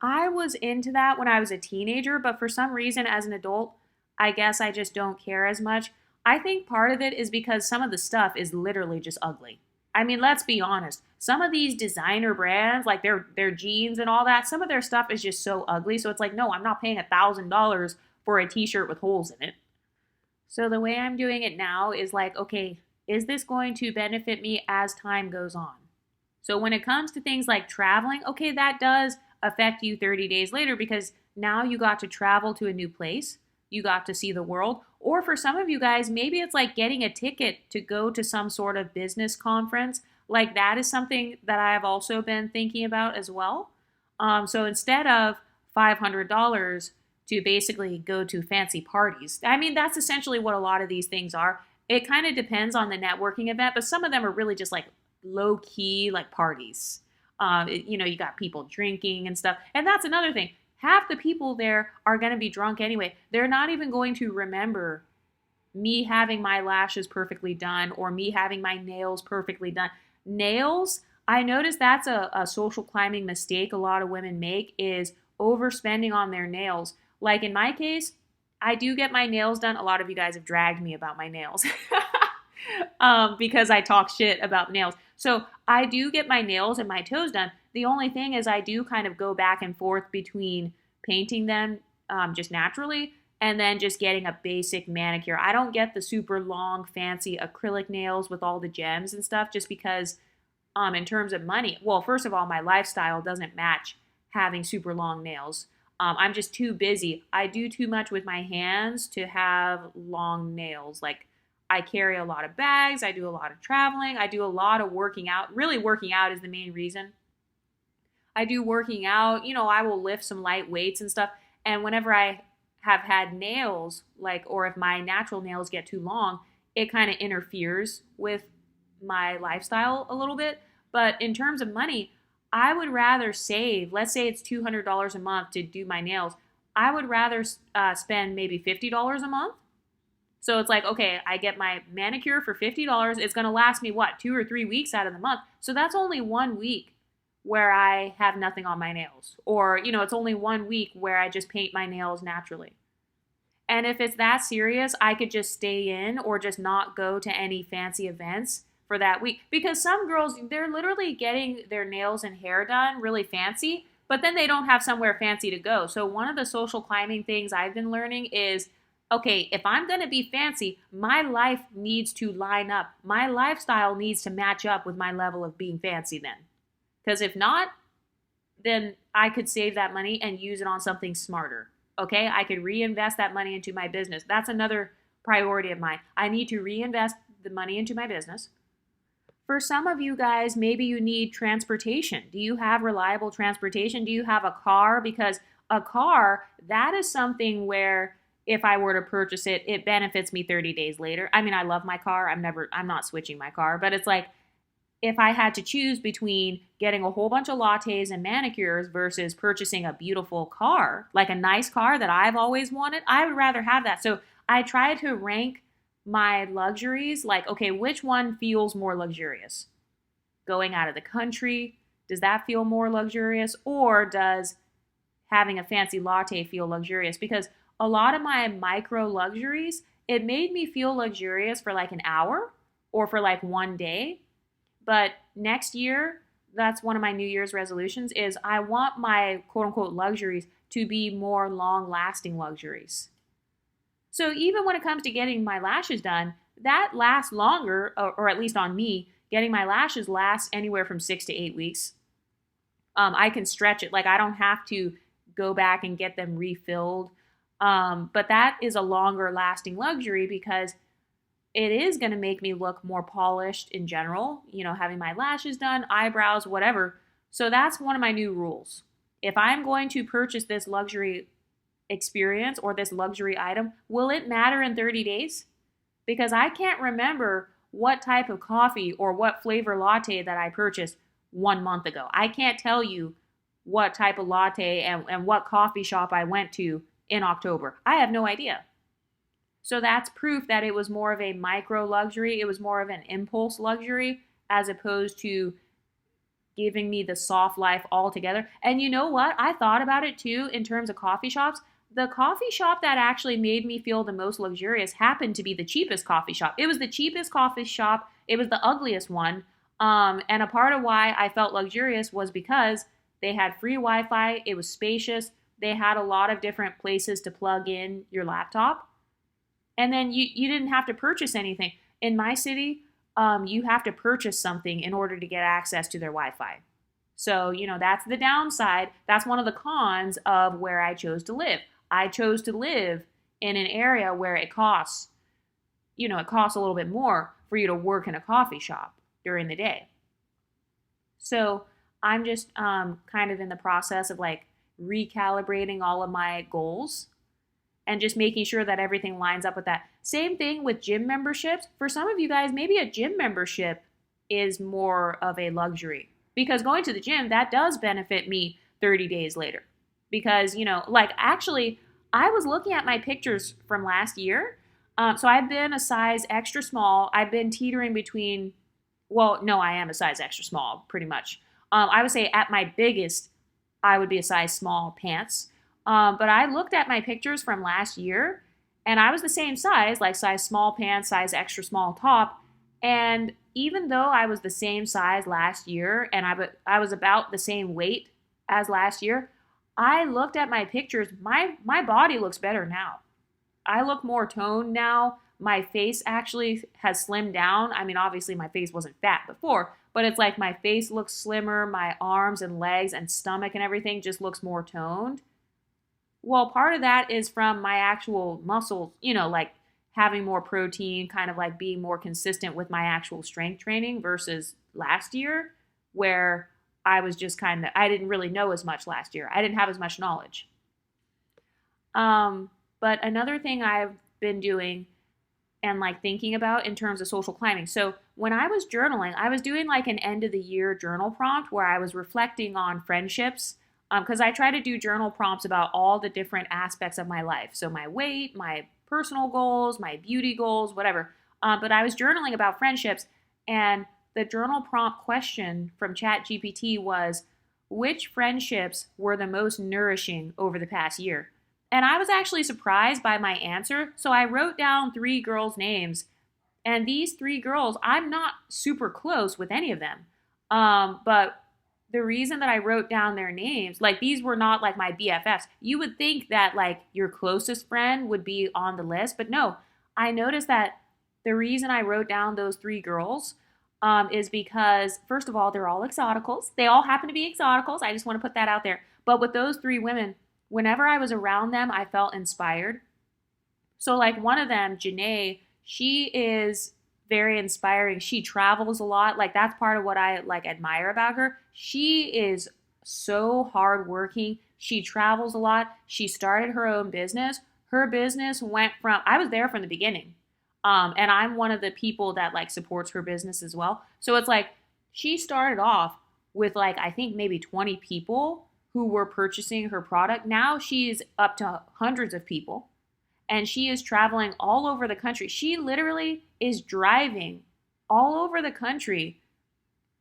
I was into that when I was a teenager, but for some reason as an adult, I guess I just don't care as much. I think part of it is because some of the stuff is literally just ugly. I mean, let's be honest. Some of these designer brands, like their jeans and all that, some of their stuff is just so ugly. So it's like, no, I'm not paying $1,000 for a t-shirt with holes in it. So the way I'm doing it now is like, okay, is this going to benefit me as time goes on? So when it comes to things like traveling, okay, that does affect you 30 days later because now you got to travel to a new place. You got to see the world. Or for some of you guys, maybe it's like getting a ticket to go to some sort of business conference. Like that is something that I have also been thinking about as well. So instead of $500 to basically go to fancy parties, I mean, that's essentially what a lot of these things are. It kind of depends on the networking event, but some of them are really just like low key, like parties. You got people drinking and stuff. And that's another thing. Half the people there are going to be drunk anyway. They're not even going to remember me having my lashes perfectly done or me having my nails perfectly done. Nails, I noticed that's a social climbing mistake a lot of women make is overspending on their nails. Like in my case, I do get my nails done. A lot of you guys have dragged me about my nails because I talk shit about nails. So I do get my nails and my toes done. The only thing is I do kind of go back and forth between painting them just naturally and then just getting a basic manicure. I don't get the super long, fancy acrylic nails with all the gems and stuff just because in terms of money, well, first of all, my lifestyle doesn't match having super long nails. I'm just too busy. I do too much with my hands to have long nails. Like I carry a lot of bags. I do a lot of traveling. I do a lot of working out. Really working out is the main reason I do working out, I will lift some light weights and stuff. And whenever I have had nails, like, or if my natural nails get too long, it kind of interferes with my lifestyle a little bit. But in terms of money, I would rather save, let's say it's $200 a month to do my nails. I would rather spend maybe $50 a month. So it's like, okay, I get my manicure for $50. It's going to last me what, 2 or 3 weeks out of the month. So that's only 1 week where I have nothing on my nails. Or, it's only 1 week where I just paint my nails naturally. And if it's that serious, I could just stay in or just not go to any fancy events for that week. Because some girls, they're literally getting their nails and hair done really fancy, but then they don't have somewhere fancy to go. So one of the social climbing things I've been learning is, okay, if I'm going to be fancy, my life needs to line up. My lifestyle needs to match up with my level of being fancy then. Because if not, then I could save that money and use it on something smarter. Okay, I could reinvest that money into my business. That's another priority of mine. I need to reinvest the money into my business. For some of you guys, maybe you need transportation. Do you have reliable transportation? Do you have a car? Because a car, that is something where if I were to purchase it, it benefits me 30 days later. I mean, I love my car. I'm not switching my car, but it's like, if I had to choose between getting a whole bunch of lattes and manicures versus purchasing a beautiful car, like a nice car that I've always wanted, I would rather have that. So I try to rank my luxuries like, okay, which one feels more luxurious? Going out of the country, does that feel more luxurious? Or does having a fancy latte feel luxurious? Because a lot of my micro luxuries, it made me feel luxurious for like an hour or for like one day. But next year, that's one of my New Year's resolutions is I want my quote unquote luxuries to be more long lasting luxuries. So even when it comes to getting my lashes done, that lasts longer, or at least on me, getting my lashes lasts anywhere from 6 to 8 weeks. I can stretch it. Like I don't have to go back and get them refilled. But that is a longer lasting luxury because it is going to make me look more polished in general, having my lashes done, eyebrows, whatever. So that's one of my new rules. If I'm going to purchase this luxury experience or this luxury item, will it matter in 30 days? Because I can't remember what type of coffee or what flavor latte that I purchased 1 month ago. I can't tell you what type of latte and what coffee shop I went to in October. I have no idea. So that's proof that it was more of a micro luxury. It was more of an impulse luxury as opposed to giving me the soft life altogether. And you know what? I thought about it too in terms of coffee shops. The coffee shop that actually made me feel the most luxurious happened to be the cheapest coffee shop. It was the cheapest coffee shop. It was the ugliest one. And a part of why I felt luxurious was because they had free Wi-Fi. It was spacious. They had a lot of different places to plug in your laptop. And then you didn't have to purchase anything. In my city, you have to purchase something in order to get access to their Wi-Fi. So, that's the downside. That's one of the cons of where I chose to live. I chose to live in an area where it costs a little bit more for you to work in a coffee shop during the day. So I'm just kind of in the process of like recalibrating all of my goals and just making sure that everything lines up with that. Same thing with gym memberships. For some of you guys, maybe a gym membership is more of a luxury because going to the gym, that does benefit me 30 days later. Because, actually, I was looking at my pictures from last year. So I've been a size extra small. I've been teetering between, I am a size extra small, pretty much. I would say at my biggest, I would be a size small pants. But I looked at my pictures from last year and I was the same size, like size small pants, size extra small top. And even though I was the same size last year and I was about the same weight as last year, I looked at my pictures. My body looks better now. I look more toned now. My face actually has slimmed down. I mean, obviously my face wasn't fat before, but it's like my face looks slimmer. My arms and legs and stomach and everything just looks more toned. Well, part of that is from my actual muscles, like having more protein, kind of like being more consistent with my actual strength training versus last year, where I was just kind of, I didn't really know as much last year. I didn't have as much knowledge. But another thing I've been doing and like thinking about in terms of social climbing. So when I was journaling, I was doing like an end of the year journal prompt where I was reflecting on friendships. Because I try to do journal prompts about all the different aspects of my life. So my weight, my personal goals, my beauty goals, whatever. But I was journaling about friendships, and the journal prompt question from ChatGPT was, which friendships were the most nourishing over the past year? And I was actually surprised by my answer. So I wrote down three girls' names. And these three girls, I'm not super close with any of them. But the reason that I wrote down their names, like these were not like my BFFs. You would think that like your closest friend would be on the list, but no. I noticed that the reason I wrote down those three girls is because, first of all, they're all exoticals. They all happen to be exoticals. I just want to put that out there. But with those three women, whenever I was around them, I felt inspired. So, like one of them, Janae, she is very inspiring. She travels a lot. Like that's part of what I like admire about her. She is so hardworking. She travels a lot. She started her own business. Her business went from, I was there from the beginning. And I'm one of the people that like supports her business as well. So it's like she started off with like I think maybe 20 people who were purchasing her product. Now she's up to hundreds of people, and she is traveling all over the country. She literally is driving all over the country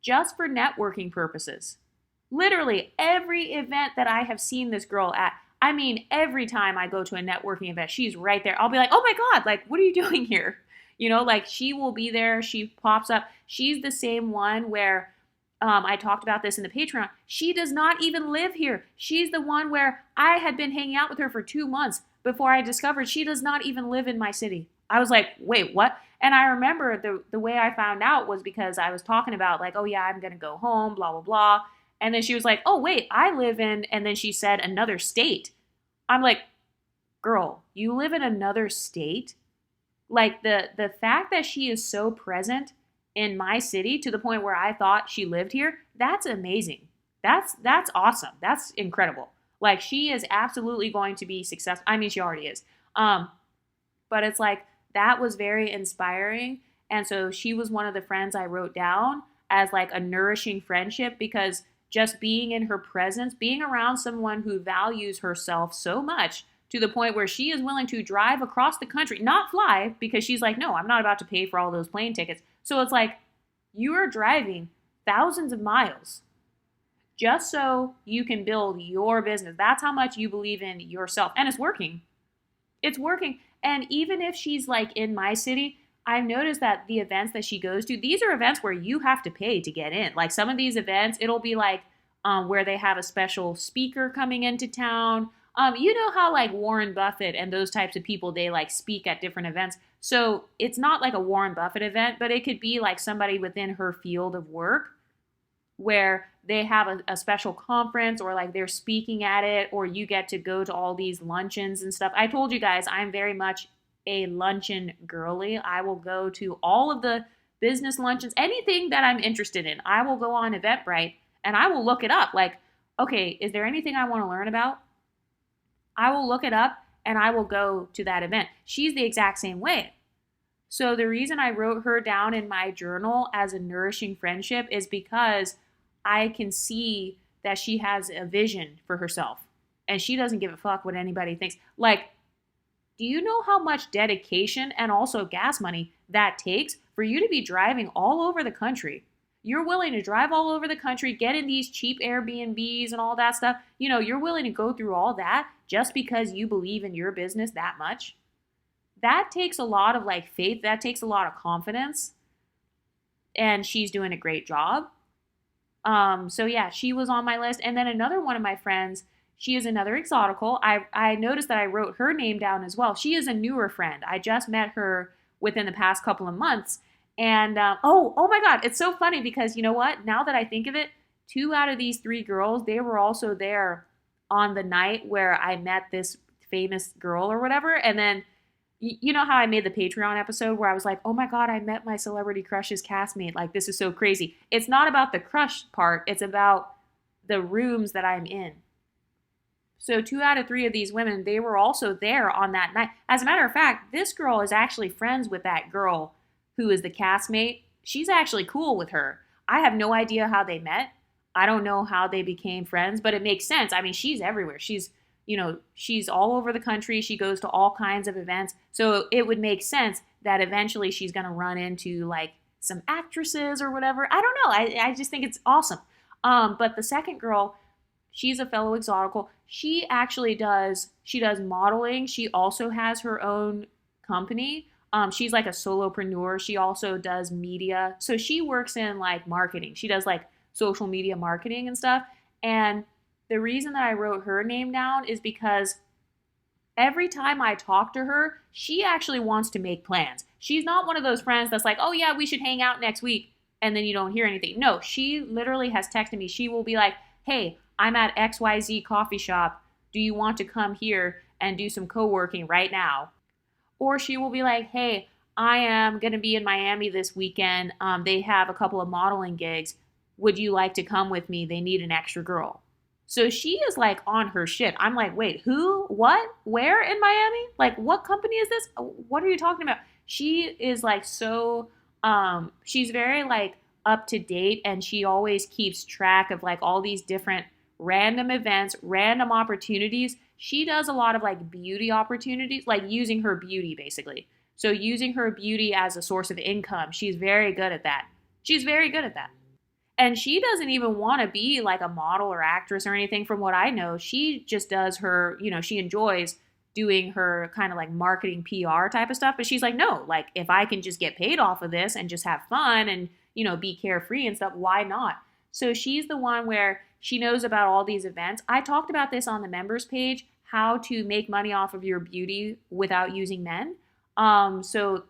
just for networking purposes. Literally every event that I have seen this girl at, I mean, every time I go to a networking event, she's right there. I'll be like, oh my God, like, what are you doing here? You know, like she will be there. She pops up. She's the same one where I talked about this in the Patreon. She does not even live here. She's the one where I had been hanging out with her for 2 months before I discovered she does not even live in my city. I was like, wait, what? And I remember the way I found out was because I was talking about like, oh yeah, I'm going to go home, blah, blah, blah. And then she was like, oh wait, I live in, and then she said another state. I'm like, girl, you live in another state? Like the fact that she is so present in my city to the point where I thought she lived here, that's amazing. That's awesome. That's incredible. Like she is absolutely going to be successful. I mean, she already is. But it's like that was very inspiring. And so she was one of the friends I wrote down as like a nourishing friendship, because just being in her presence, being around someone who values herself so much to the point where she is willing to drive across the country, not fly, because she's like, no, I'm not about to pay for all those plane tickets. So it's like you are driving thousands of miles just so you can build your business. That's how much you believe in yourself. And it's working. It's working. And even if she's like in my city, I've noticed that the events that she goes to, these are events where you have to pay to get in. Like some of these events, it'll be like where they have a special speaker coming into town. You know how like Warren Buffett and those types of people, they like speak at different events. So it's not like a Warren Buffett event, but it could be like somebody within her field of work where they have a special conference or like they're speaking at it, or you get to go to all these luncheons and stuff. I told you guys I'm very much a luncheon girly. I will go to all of the business luncheons, anything that I'm interested in. I will go on Eventbrite and I will look it up. Like, okay, is there anything I want to learn about? I will look it up and I will go to that event. She's the exact same way. So the reason I wrote her down in my journal as a nourishing friendship is because I can see that she has a vision for herself and she doesn't give a fuck what anybody thinks. Like, do you know how much dedication and also gas money that takes for you to be driving all over the country? You're willing to drive all over the country, get in these cheap Airbnbs and all that stuff. You know, you're willing to go through all that just because you believe in your business that much. That takes a lot of like faith. That takes a lot of confidence. And she's doing a great job. So yeah, she was on my list. And then another one of my friends, she is another exotical. I noticed that I wrote her name down as well. She is a newer friend. I just met her within the past couple of months. And oh my God, it's so funny because you know what? Now that I think of it, 2 out of these 3 girls, they were also there on the night where I met this famous girl or whatever. And then You know how I made the Patreon episode where I was like, oh my God, I met my celebrity crush's castmate. Like, this is so crazy. It's not about the crush part, it's about the rooms that I'm in. So, 2 out of 3 of these women, they were also there on that night. As a matter of fact, this girl is actually friends with that girl who is the castmate. She's actually cool with her. I have no idea how they met. I don't know how they became friends, but it makes sense. I mean, she's everywhere. She's all over the country. She goes to all kinds of events. So it would make sense that eventually she's going to run into like some actresses or whatever. I don't know. I just think it's awesome. But the second girl, she's a fellow exotical. She does modeling. She also has her own company. She's like a solopreneur. She also does media. So she works in like marketing. She does like social media marketing and stuff. And the reason that I wrote her name down is because every time I talk to her, she actually wants to make plans. She's not one of those friends that's like, oh yeah, we should hang out next week. And then you don't hear anything. No, she literally has texted me. She will be like, hey, I'm at XYZ coffee shop. Do you want to come here and do some co-working right now? Or she will be like, hey, I am going to be in Miami this weekend. They have a couple of modeling gigs. Would you like to come with me? They need an extra girl. So she is like on her shit. I'm like, wait, who? What? Where in Miami? Like, what company is this? What are you talking about? She is like she's very like up to date, and she always keeps track of like all these different random events, random opportunities. She does a lot of like beauty opportunities, like using her beauty basically. So using her beauty as a source of income. She's very good at that. She's very good at that. And she doesn't even want to be like a model or actress or anything from what I know. She just does her, she enjoys doing her kind of like marketing PR type of stuff. But she's like, no, like if I can just get paid off of this and just have fun and, be carefree and stuff, why not? So she's the one where she knows about all these events. I talked about this on the members page, how to make money off of your beauty without using men. So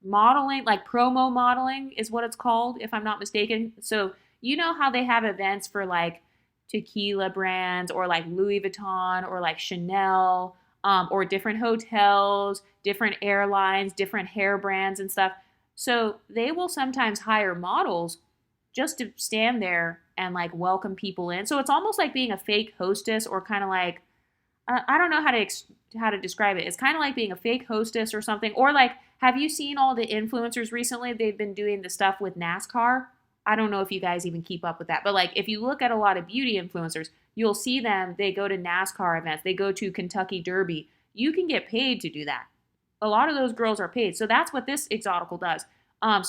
modeling, like promo modeling is what it's called, if I'm not mistaken. So you know how they have events for like tequila brands or like Louis Vuitton or like Chanel, or different hotels, different airlines, different hair brands and stuff. So they will sometimes hire models just to stand there and like welcome people in. So it's almost like being a fake hostess, or kind of like I don't know how to describe it. It's kind of like being a fake hostess or something. Or like, have you seen all the influencers recently? They've been doing the stuff with NASCAR. I don't know if you guys even keep up with that, but like if you look at a lot of beauty influencers, you'll see them. They go to NASCAR events. They go to Kentucky Derby. You can get paid to do that. A lot of those girls are paid. So that's what this exotical does.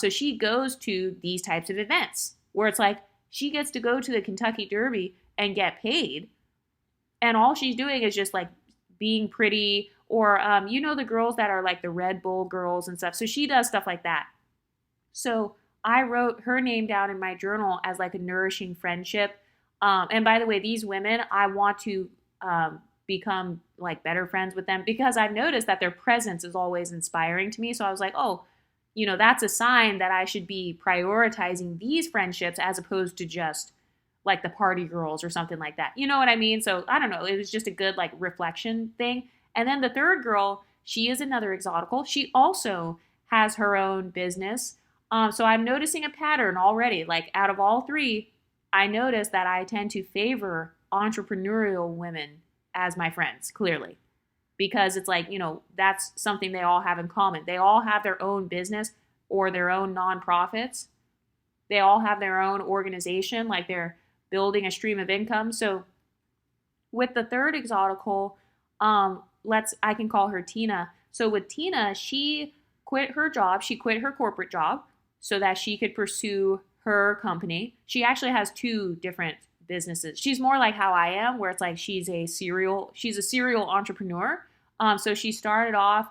So she goes to these types of events where it's like she gets to go to the Kentucky Derby and get paid, and all she's doing is just like being pretty, or the girls that are like the Red Bull girls and stuff. So she does stuff like that. So I wrote her name down in my journal as like a nourishing friendship. And by the way, these women, I want to become like better friends with them, because I've noticed that their presence is always inspiring to me. So I was like, oh, that's a sign that I should be prioritizing these friendships as opposed to just like the party girls or something like that. You know what I mean? So I don't know. It was just a good like reflection thing. And then the third girl, she is another exotical. She also has her own business. So I'm noticing a pattern already. Like out of all 3, I noticed that I tend to favor entrepreneurial women as my friends, clearly. Because it's like, that's something they all have in common. They all have their own business or their own nonprofits. They all have their own organization, like they're building a stream of income. So with the third exotical, I can call her Tina. So with Tina, she quit her job. She quit her corporate job so that she could pursue her company. She actually has 2 different businesses. She's more like how I am, where it's like she's a serial entrepreneur. So she started off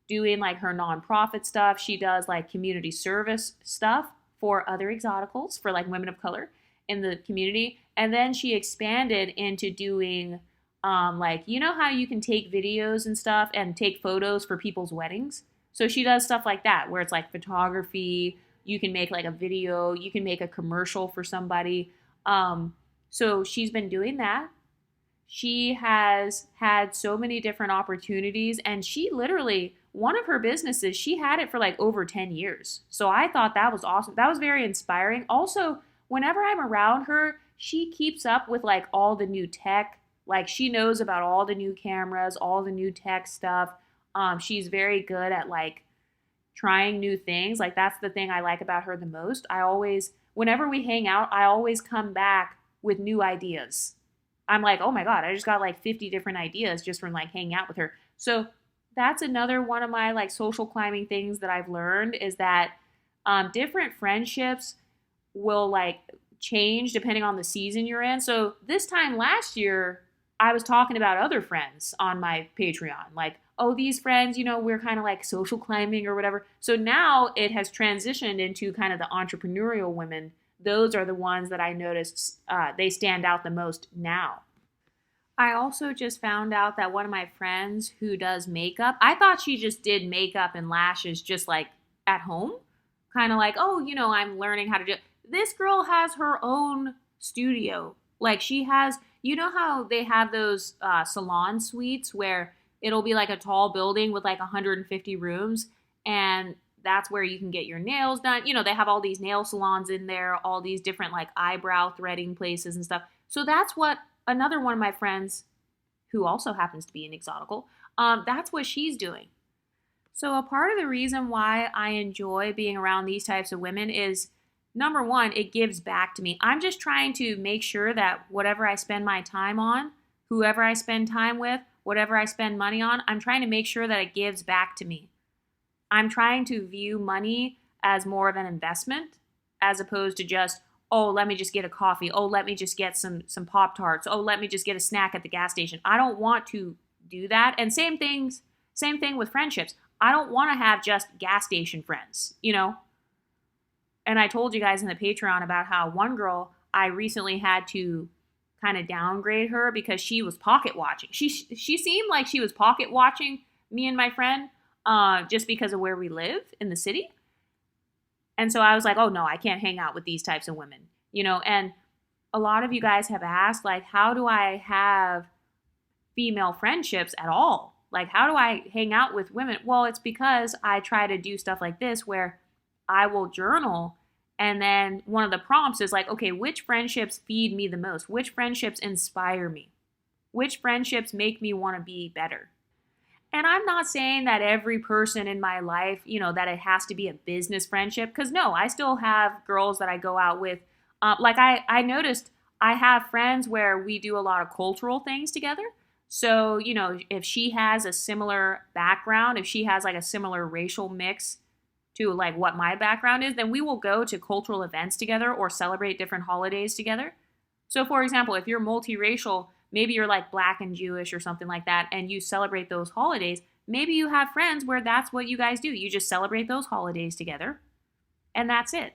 doing like her nonprofit stuff. She does like community service stuff for other exoticals, for like women of color in the community. And then she expanded into doing like, how you can take videos and stuff and take photos for people's weddings. So she does stuff like that, where it's like photography. You can make like a video. You can make a commercial for somebody. So she's been doing that. She has had so many different opportunities, and she literally one of her businesses, she had it for like over 10 years. So I thought that was awesome. That was very inspiring. Also, whenever I'm around her, she keeps up with like all the new tech. Like she knows about all the new cameras, all the new tech stuff. She's very good at like trying new things. Like that's the thing I like about her the most. I always, whenever we hang out, I always come back with new ideas. I'm like, oh my God, I just got like 50 different ideas just from like hanging out with her. So that's another one of my like social climbing things that I've learned is that different friendships will like change depending on the season you're in. So this time last year, I was talking about other friends on my Patreon, like, oh, these friends, we're kind of like social climbing or whatever. So now it has transitioned into kind of the entrepreneurial women. Those are the ones that I noticed they stand out the most now. I also just found out that one of my friends who does makeup, I thought she just did makeup and lashes just like at home. Kind of like, oh, I'm learning how to do it. This girl has her own studio. Like she has, how they have those salon suites where it'll be like a tall building with like 150 rooms and that's where you can get your nails done. They have all these nail salons in there, all these different like eyebrow threading places and stuff. So that's what another one of my friends, who also happens to be an exotical, that's what she's doing. So a part of the reason why I enjoy being around these types of women is, number one, it gives back to me. I'm just trying to make sure that whatever I spend my time on, whoever I spend time with, whatever I spend money on, I'm trying to make sure that it gives back to me. I'm trying to view money as more of an investment as opposed to just, oh, let me just get a coffee. Oh, let me just get some Pop-Tarts. Oh, let me just get a snack at the gas station. I don't want to do that. And same thing with friendships. I don't want to have just gas station friends, And I told you guys in the Patreon about how one girl, I recently had to kind of downgrade her because she was pocket watching. She seemed like she was pocket watching me and my friend just because of where we live in the city. And so I was like, oh no, I can't hang out with these types of women, and a lot of you guys have asked, like, how do I have female friendships at all? Like, how do I hang out with women? Well, it's because I try to do stuff like this where I will journal. And then one of the prompts is like, okay, which friendships feed me the most? Which friendships inspire me? Which friendships make me want to be better? And I'm not saying that every person in my life, that it has to be a business friendship. Because no, I still have girls that I go out with. Like I noticed I have friends where we do a lot of cultural things together. So, if she has a similar background, if she has like a similar racial mix to like what my background is, then we will go to cultural events together or celebrate different holidays together. So for example, if you're multiracial, maybe you're like Black and Jewish or something like that, and you celebrate those holidays, maybe you have friends where that's what you guys do. You just celebrate those holidays together, and that's it.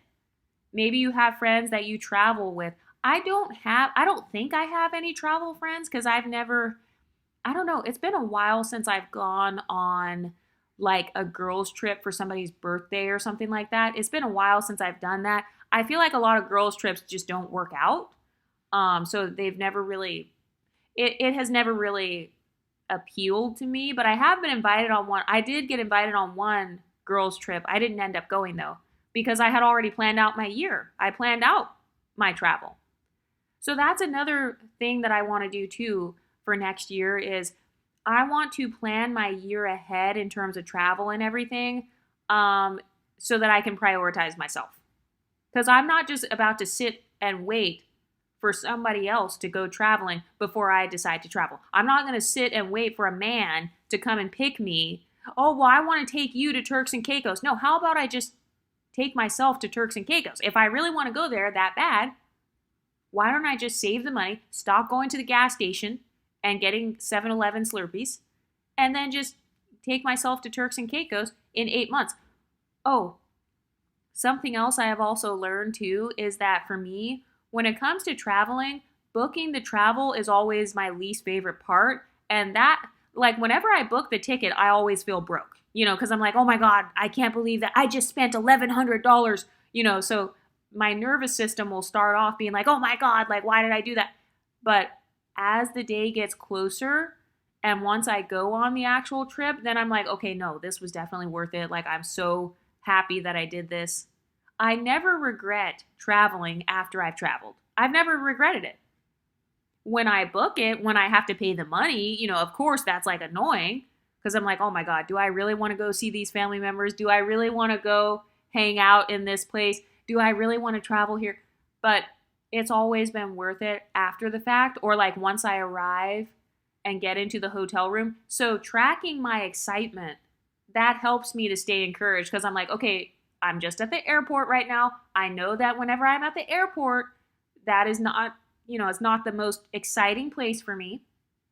Maybe you have friends that you travel with. I don't think I have any travel friends because I don't know. It's been a while since I've gone on like a girls trip for somebody's birthday or something like that. It's been a while since I've done that. I feel like a lot of girls trips just don't work out. So they've never really, it has never really appealed to me, but I have been invited on one. I did get invited on one girls trip. I didn't end up going though, because I had already planned out my year. I planned out my travel. So that's another thing that I want to do too for next year is I want to plan my year ahead in terms of travel and everything so that I can prioritize myself. Because I'm not just about to sit and wait for somebody else to go traveling before I decide to travel. I'm not going to sit and wait for a man to come and pick me. Oh, well, I want to take you to Turks and Caicos. No, how about I just take myself to Turks and Caicos? If I really want to go there that bad, why don't I just save the money, stop going to the gas station and getting 7-Eleven Slurpees, and then just take myself to Turks and Caicos in 8 months. Oh, something else I have also learned too is that for me, when it comes to traveling, booking the travel is always my least favorite part. And that, like, whenever I book the ticket, I always feel broke, because I'm like, oh my God, I can't believe that I just spent $1,100, so my nervous system will start off being like, oh my God, like, why did I do that? But as the day gets closer And once I go on the actual trip, then I'm like, okay, no, this was definitely worth it. Like, I'm so happy that I did this. I never regret traveling after I've traveled. I've never regretted it. When I book it, when I have to pay the money, of course that's like annoying because I'm like, oh my God, do I really want to go see these family members? Do I really want to go hang out in this place? Do I really want to travel here? But it's always been worth it after the fact or like once I arrive and get into the hotel room. So tracking my excitement, that helps me to stay encouraged because I'm like, okay, I'm just at the airport right now. I know that whenever I'm at the airport, that is not, it's not the most exciting place for me.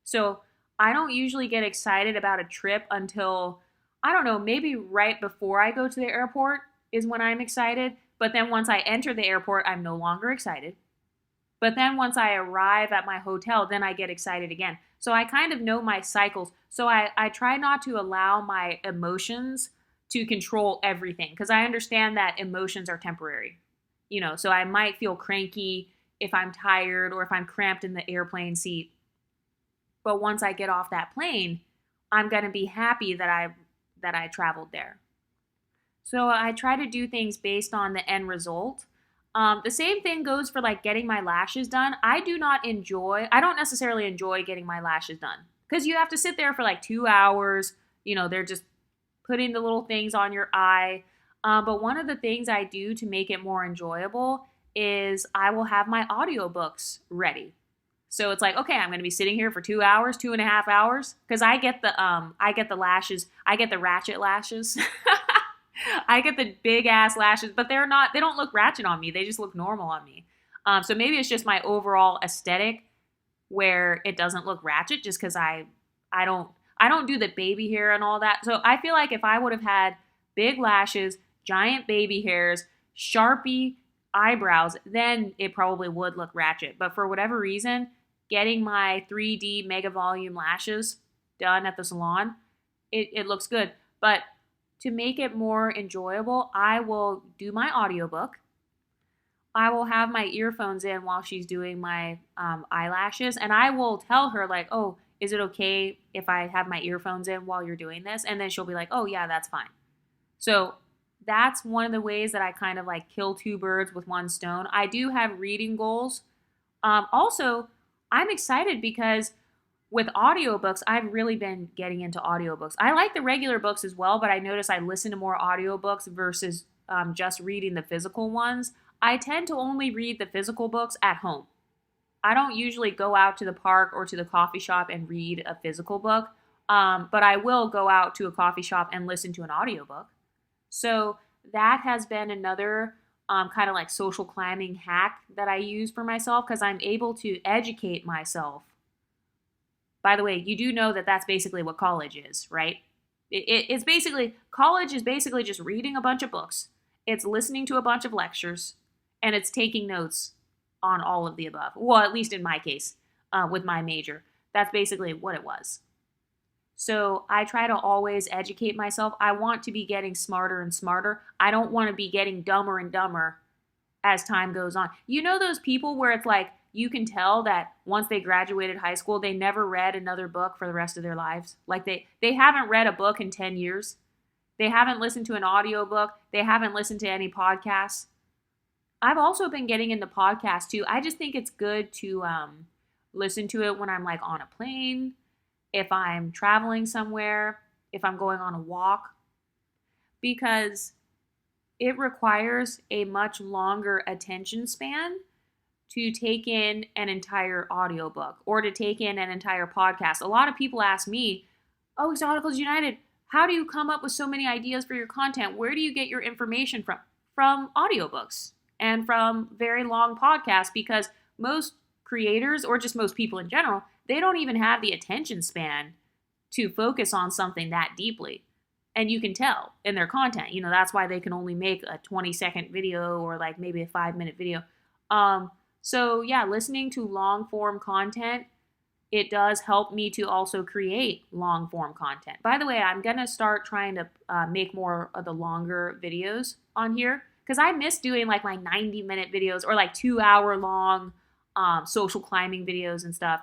So I don't usually get excited about a trip until, I don't know, maybe right before I go to the airport is when I'm excited. But then once I enter the airport, I'm no longer excited. But then once I arrive at my hotel, then I get excited again. So I kind of know my cycles. So I try not to allow my emotions to control everything because I understand that emotions are temporary. So I might feel cranky if I'm tired or if I'm cramped in the airplane seat. But once I get off that plane, I'm going to be happy that I traveled there. So I try to do things based on the end result. The same thing goes for like getting my lashes done. I don't necessarily enjoy getting my lashes done because you have to sit there for like 2 hours. They're just putting the little things on your eye. But one of the things I do to make it more enjoyable is I will have my audiobooks ready. So it's like, okay, I'm going to be sitting here for 2 hours, 2.5 hours, because I get the lashes, I get the ratchet lashes. I get the big ass lashes, but they don't look ratchet on me. They just look normal on me. So maybe it's just my overall aesthetic where it doesn't look ratchet just because I don't do the baby hair and all that. So I feel like if I would have had big lashes, giant baby hairs, Sharpie eyebrows, then it probably would look ratchet. But for whatever reason, getting my 3D mega volume lashes done at the salon, it looks good. But to make it more enjoyable, I will do my audiobook. I will have my earphones in while she's doing my eyelashes, and I will tell her like, "Oh, is it okay if I have my earphones in while you're doing this?" And then she'll be like, "Oh yeah, that's fine." So that's one of the ways that I kind of like kill two birds with one stone. I do have reading goals. Also, I'm excited because with audiobooks, I've really been getting into audiobooks. I like the regular books as well, but I notice I listen to more audiobooks versus just reading the physical ones. I tend to only read the physical books at home. I don't usually go out to the park or to the coffee shop and read a physical book, but I will go out to a coffee shop and listen to an audiobook. So that has been another kind of like social climbing hack that I use for myself because I'm able to educate myself. By the way, you do know that that's basically what college is, right? It's basically, college is basically just reading a bunch of books. It's listening to a bunch of lectures, and it's taking notes on all of the above. Well, at least in my case, with my major. That's basically what it was. So I try to always educate myself. I want to be getting smarter and smarter. I don't want to be getting dumber and dumber as time goes on. You know those people where it's like, you can tell that once they graduated high school, they never read another book for the rest of their lives. Like they haven't read a book in 10 years. They haven't listened to an audiobook. They haven't listened to any podcasts. I've also been getting into podcasts too. I just think it's good to listen to it when I'm like on a plane, if I'm traveling somewhere, if I'm going on a walk, because it requires a much longer attention span to take in an entire audiobook or to take in an entire podcast. A lot of people ask me, "Oh, Exoticals United, how do you come up with so many ideas for your content? Where do you get your information from?" From audiobooks and from very long podcasts, because most creators, or just most people in general, they don't even have the attention span to focus on something that deeply. And you can tell in their content. That's why they can only make a 20-second video or like maybe a 5-minute video. So yeah, listening to long form content, it does help me to also create long form content. By the way, I'm going to start trying to make more of the longer videos on here because I miss doing like my 90-minute videos or like 2-hour long social climbing videos and stuff.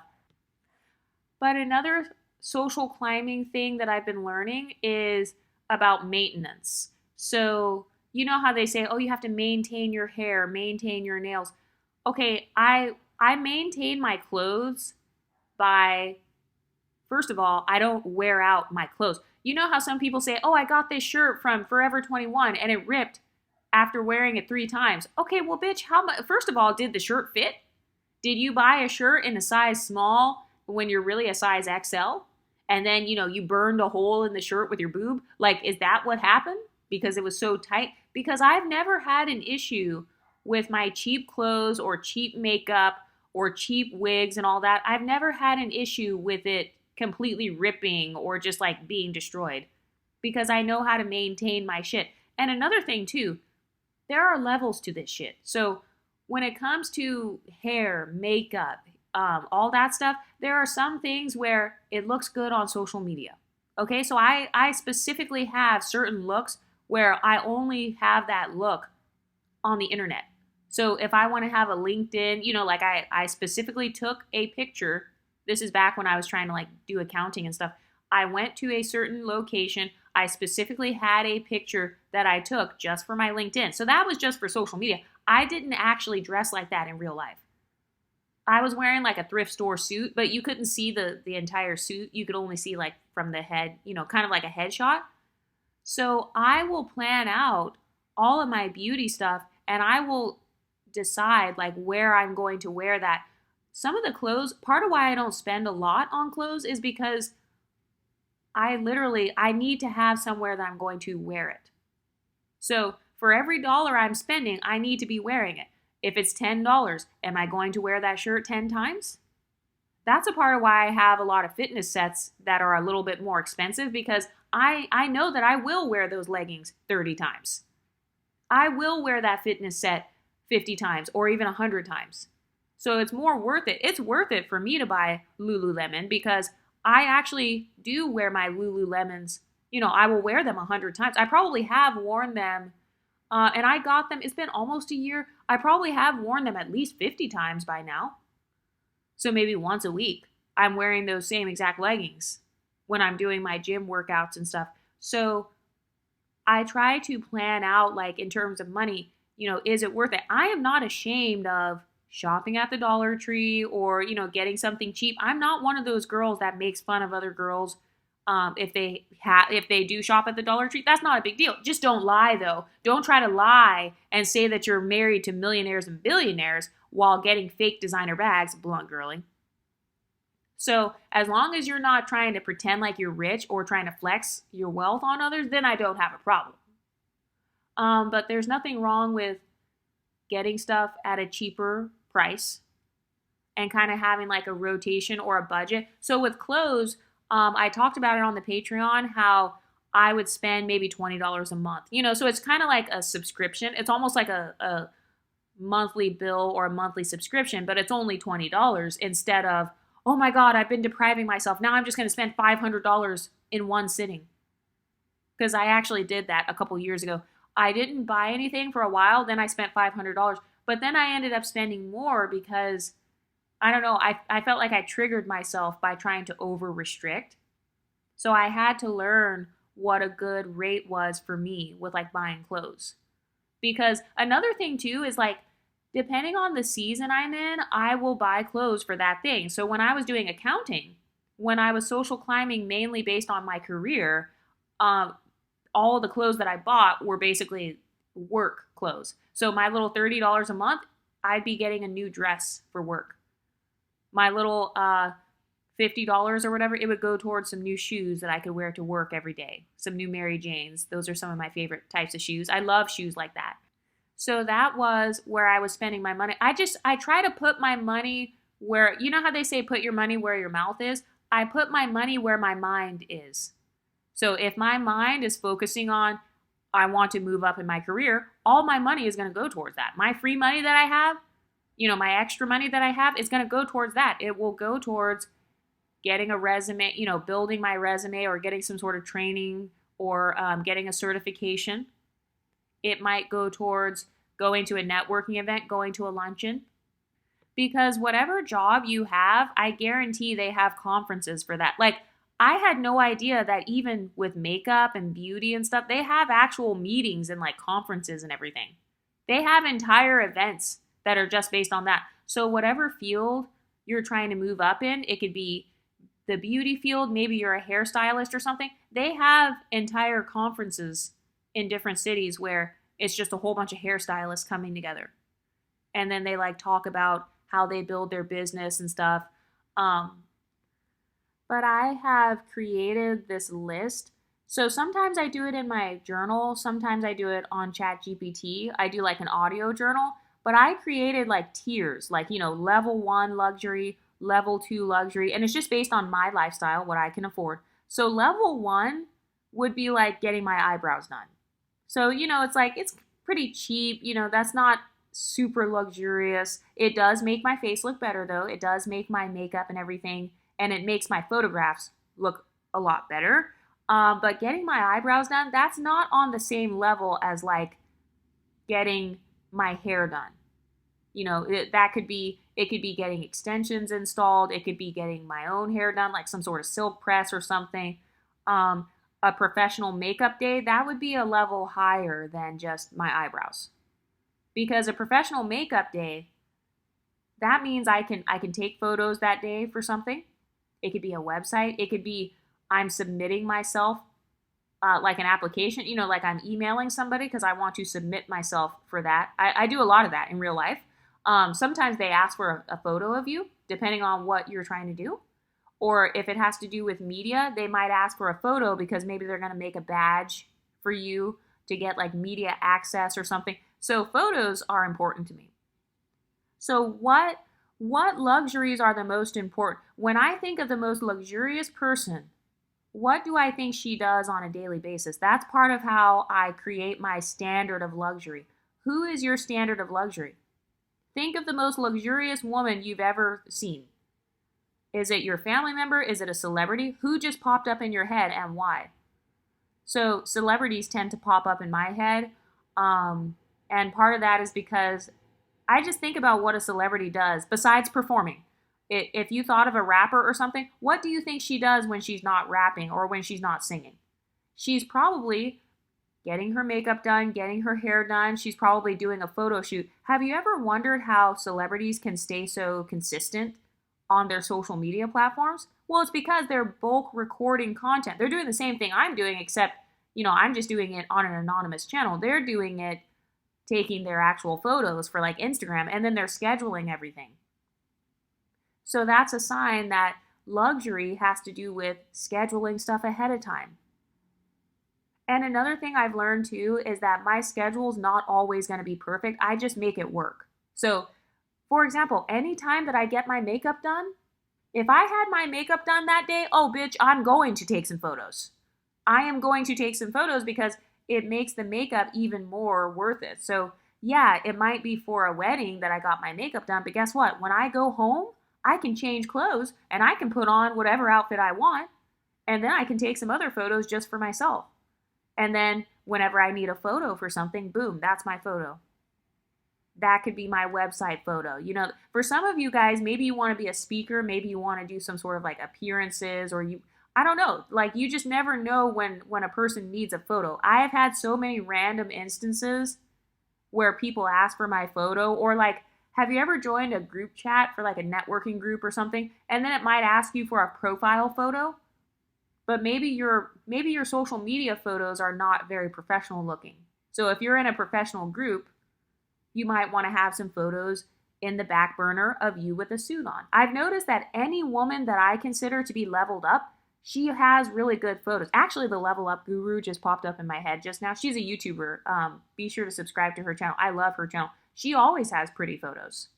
But another social climbing thing that I've been learning is about maintenance. So, you know how they say, "Oh, you have to maintain your hair, maintain your nails." Okay, I maintain my clothes by, first of all, I don't wear out my clothes. You know how some people say, "Oh, I got this shirt from Forever 21 and it ripped after wearing it 3 times." Okay, well, bitch, how much? First of all, did the shirt fit? Did you buy a shirt in a size small when you're really a size XL? And then, you burned a hole in the shirt with your boob? Like, is that what happened? Because it was so tight? Because I've never had an issue with my cheap clothes or cheap makeup or cheap wigs and all that. I've never had an issue with it completely ripping or just like being destroyed because I know how to maintain my shit. And another thing, too, there are levels to this shit. So when it comes to hair, makeup, all that stuff, there are some things where it looks good on social media. Okay, so I specifically have certain looks where I only have that look on the internet. So if I want to have a LinkedIn, like I specifically took a picture. This is back when I was trying to like do accounting and stuff. I went to a certain location. I specifically had a picture that I took just for my LinkedIn. So that was just for social media. I didn't actually dress like that in real life. I was wearing like a thrift store suit, but you couldn't see the entire suit. You could only see like from the head, kind of like a headshot. So I will plan out all of my beauty stuff and I will decide like where I'm going to wear that. Some of the clothes, part of why I don't spend a lot on clothes is because I need to have somewhere that I'm going to wear it. So for every dollar I'm spending, I need to be wearing it. If it's $10, am I going to wear that shirt 10 times? That's a part of why I have a lot of fitness sets that are a little bit more expensive because I know that I will wear those leggings 30 times. I will wear that fitness set 50 times or even 100 times. So it's more worth it. It's worth it for me to buy Lululemon because I actually do wear my Lululemons. I will wear them 100 times. I probably have worn them, and I got them, it's been almost a year. I probably have worn them at least 50 times by now. So maybe once a week, I'm wearing those same exact leggings when I'm doing my gym workouts and stuff. So I try to plan out, like, in terms of money, is it worth it? I am not ashamed of shopping at the Dollar Tree or, getting something cheap. I'm not one of those girls that makes fun of other girls if they do shop at the Dollar Tree. That's not a big deal. Just don't lie, though. Don't try to lie and say that you're married to millionaires and billionaires while getting fake designer bags, blunt girly. So as long as you're not trying to pretend like you're rich or trying to flex your wealth on others, then I don't have a problem. But there's nothing wrong with getting stuff at a cheaper price and kind of having like a rotation or a budget. So with clothes, I talked about it on the Patreon, how I would spend maybe $20 a month. So it's kind of like a subscription. It's almost like a monthly bill or a monthly subscription, but it's only $20 instead of, oh my God, I've been depriving myself. Now I'm just going to spend $500 in one sitting. Because I actually did that a couple years ago. I didn't buy anything for a while, then I spent $500. But then I ended up spending more because, I don't know, I felt like I triggered myself by trying to over restrict. So I had to learn what a good rate was for me with like buying clothes. Because another thing too is like, depending on the season I'm in, I will buy clothes for that thing. So when I was doing accounting, when I was social climbing mainly based on my career, all of the clothes that I bought were basically work clothes. So my little $30 a month, I'd be getting a new dress for work. My little $50 or whatever, it would go towards some new shoes that I could wear to work every day. Some new Mary Janes. Those are some of my favorite types of shoes. I love shoes like that. So that was where I was spending my money. I try to put my money where, you know how they say put your money where your mouth is? I put my money where my mind is. So if my mind is focusing on, I want to move up in my career, all my money is going to go towards that. My free money that I have, my extra money that I have is going to go towards that. It will go towards getting a resume, building my resume or getting some sort of training or getting a certification. It might go towards going to a networking event, going to a luncheon. Because whatever job you have, I guarantee they have conferences for that. Like, I had no idea that even with makeup and beauty and stuff, they have actual meetings and like conferences and everything. They have entire events that are just based on that. So, whatever field you're trying to move up in, it could be the beauty field, maybe you're a hairstylist or something. They have entire conferences in different cities where it's just a whole bunch of hairstylists coming together. And then they like talk about how they build their business and stuff. Um, but I have created this list. So sometimes I do it in my journal, sometimes I do it on ChatGPT. I do like an audio journal, but I created like tiers, like, level 1 luxury, level 2 luxury, and it's just based on my lifestyle, what I can afford. So level 1 would be like getting my eyebrows done. So, it's like it's pretty cheap, that's not super luxurious. It does make my face look better though. It does make my makeup and everything, and it makes my photographs look a lot better. But getting my eyebrows done, that's not on the same level as like getting my hair done. It could be getting extensions installed. It could be getting my own hair done, like some sort of silk press or something. A professional makeup day, that would be a level higher than just my eyebrows. Because a professional makeup day, that means I can take photos that day for something. It could be a website. It could be I'm submitting myself like an application, like I'm emailing somebody because I want to submit myself for that. I do a lot of that in real life. Sometimes they ask for a photo of you, depending on what you're trying to do. Or if it has to do with media, they might ask for a photo because maybe they're going to make a badge for you to get like media access or something. So photos are important to me. So what luxuries are the most important? When I think of the most luxurious person, what do I think she does on a daily basis? That's part of how I create my standard of luxury. Who is your standard of luxury? Think of the most luxurious woman you've ever seen. Is it your family member? Is it a celebrity? Who just popped up in your head and why? So celebrities tend to pop up in my head. And part of that is because I just think about what a celebrity does besides performing. If you thought of a rapper or something, what do you think she does when she's not rapping or when she's not singing? She's probably getting her makeup done, getting her hair done. She's probably doing a photo shoot. Have you ever wondered how celebrities can stay so consistent on their social media platforms? Well, it's because they're bulk recording content. They're doing the same thing I'm doing, except, I'm just doing it on an anonymous channel. They're doing it taking their actual photos for like Instagram, and then they're scheduling everything. So that's a sign that luxury has to do with scheduling stuff ahead of time. And another thing I've learned too is that my schedule is not always going to be perfect. I just make it work. So, for example, anytime that I get my makeup done, if I had my makeup done that day, oh, bitch, I'm going to take some photos. I am going to take some photos because it makes the makeup even more worth it. So, yeah, it might be for a wedding that I got my makeup done, but guess what? When I go home, I can change clothes and I can put on whatever outfit I want, and then I can take some other photos just for myself. And then whenever I need a photo for something, boom, that's my photo. That could be my website photo. For some of you guys, maybe you want to be a speaker, maybe you want to do some sort of like appearances, or I don't know, like you just never know when a person needs a photo. I have had so many random instances where people ask for my photo, or like, have you ever joined a group chat for like a networking group or something, and then it might ask you for a profile photo, but maybe your social media photos are not very professional looking. So if you're in a professional group, you might want to have some photos in the back burner of you with a suit on. I've noticed that any woman that I consider to be leveled up, she has really good photos. Actually, the Level Up Guru just popped up in my head just now. She's a YouTuber. Be sure to subscribe to her channel. I love her channel. She always has pretty photos.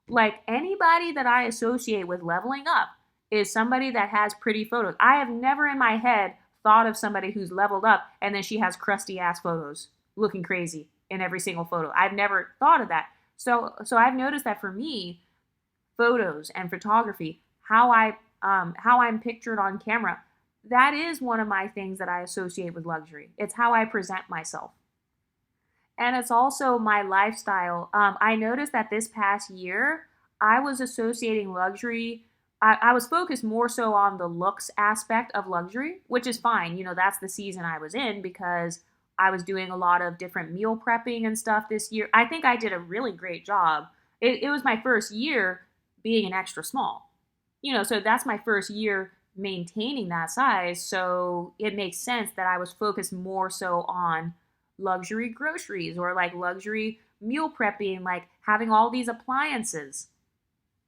Like anybody that I associate with leveling up is somebody that has pretty photos. I have never in my head thought of somebody who's leveled up and then she has crusty ass photos looking crazy in every single photo. I've never thought of that. So I've noticed that for me, photos and photography, how I'm pictured on camera, that is one of my things that I associate with luxury. It's how I present myself. And it's also my lifestyle. I noticed that this past year, I was associating luxury I was focused more so on the looks aspect of luxury, which is fine. That's the season I was in because I was doing a lot of different meal prepping and stuff this year. I think I did a really great job. It was my first year being an extra small, so that's my first year maintaining that size. So it makes sense that I was focused more so on luxury groceries or like luxury meal prepping, like having all these appliances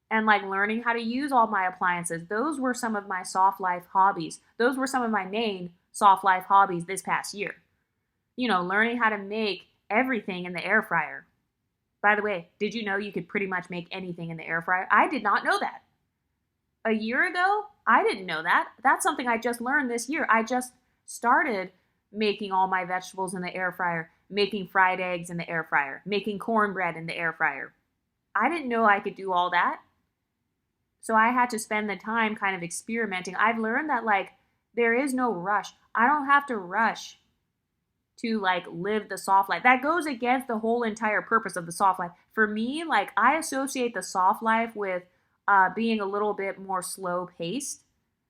and like learning how to use all my appliances. Those were some of my soft life hobbies. Those were some of my main soft life hobbies this past year. Learning how to make everything in the air fryer. By the way, did you know you could pretty much make anything in the air fryer? I did not know that. A year ago, I didn't know that. That's something I just learned this year. I just started making all my vegetables in the air fryer, making fried eggs in the air fryer, making cornbread in the air fryer. I didn't know I could do all that. So I had to spend the time kind of experimenting. I've learned that like there is no rush. I don't have to rush to like live the soft life. That goes against the whole entire purpose of the soft life. For me, like I associate the soft life with being a little bit more slow paced.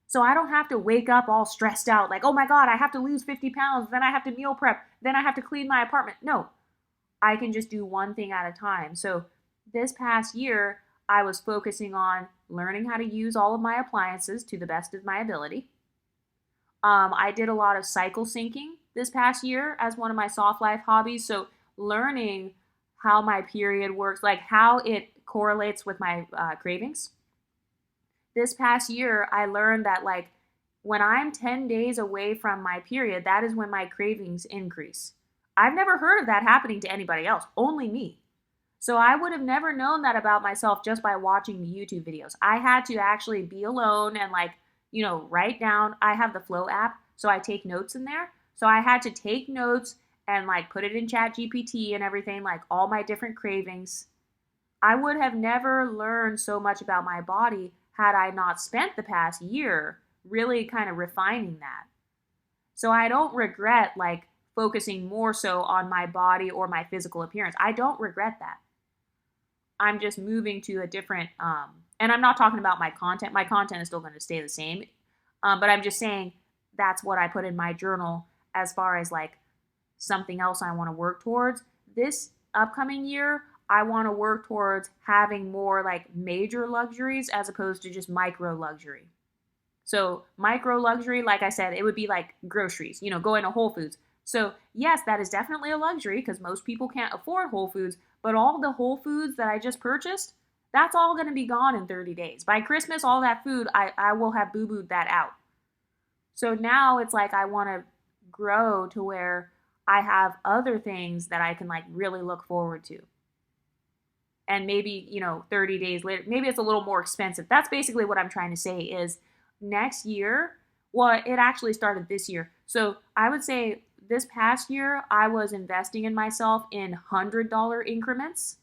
So I don't have to wake up all stressed out, like, oh my God, I have to lose 50 pounds, then I have to meal prep, then I have to clean my apartment. No, I can just do one thing at a time. So this past year, I was focusing on learning how to use all of my appliances to the best of my ability. I did a lot of cycle syncing this past year as one of my soft life hobbies. So learning how my period works, like how it correlates with my cravings. This past year, I learned that like when I'm 10 days away from my period, that is when my cravings increase. I've never heard of that happening to anybody else, only me. So I would have never known that about myself just by watching the YouTube videos. I had to actually be alone and like, write down. I have the Flow app, so I take notes in there. So I had to take notes and like put it in Chat GPT and everything, like all my different cravings. I would have never learned so much about my body had I not spent the past year really kind of refining that. So I don't regret like focusing more so on my body or my physical appearance. I don't regret that. I'm just moving to a different, and I'm not talking about my content. My content is still going to stay the same. But I'm just saying that's what I put in my journal as far as like something else I want to work towards. This upcoming year, I want to work towards having more like major luxuries as opposed to just micro luxury. So micro luxury, like I said, it would be like groceries, going to Whole Foods. So yes, that is definitely a luxury because most people can't afford Whole Foods, but all the Whole Foods that I just purchased, that's all going to be gone in 30 days. By Christmas, all that food, I will have boo-booed that out. So now it's like I want to grow to where I have other things that I can like really look forward to. And maybe, 30 days later, maybe it's a little more expensive. That's basically what I'm trying to say is next year, well, it actually started this year. So I would say this past year, I was investing in myself in $100 increments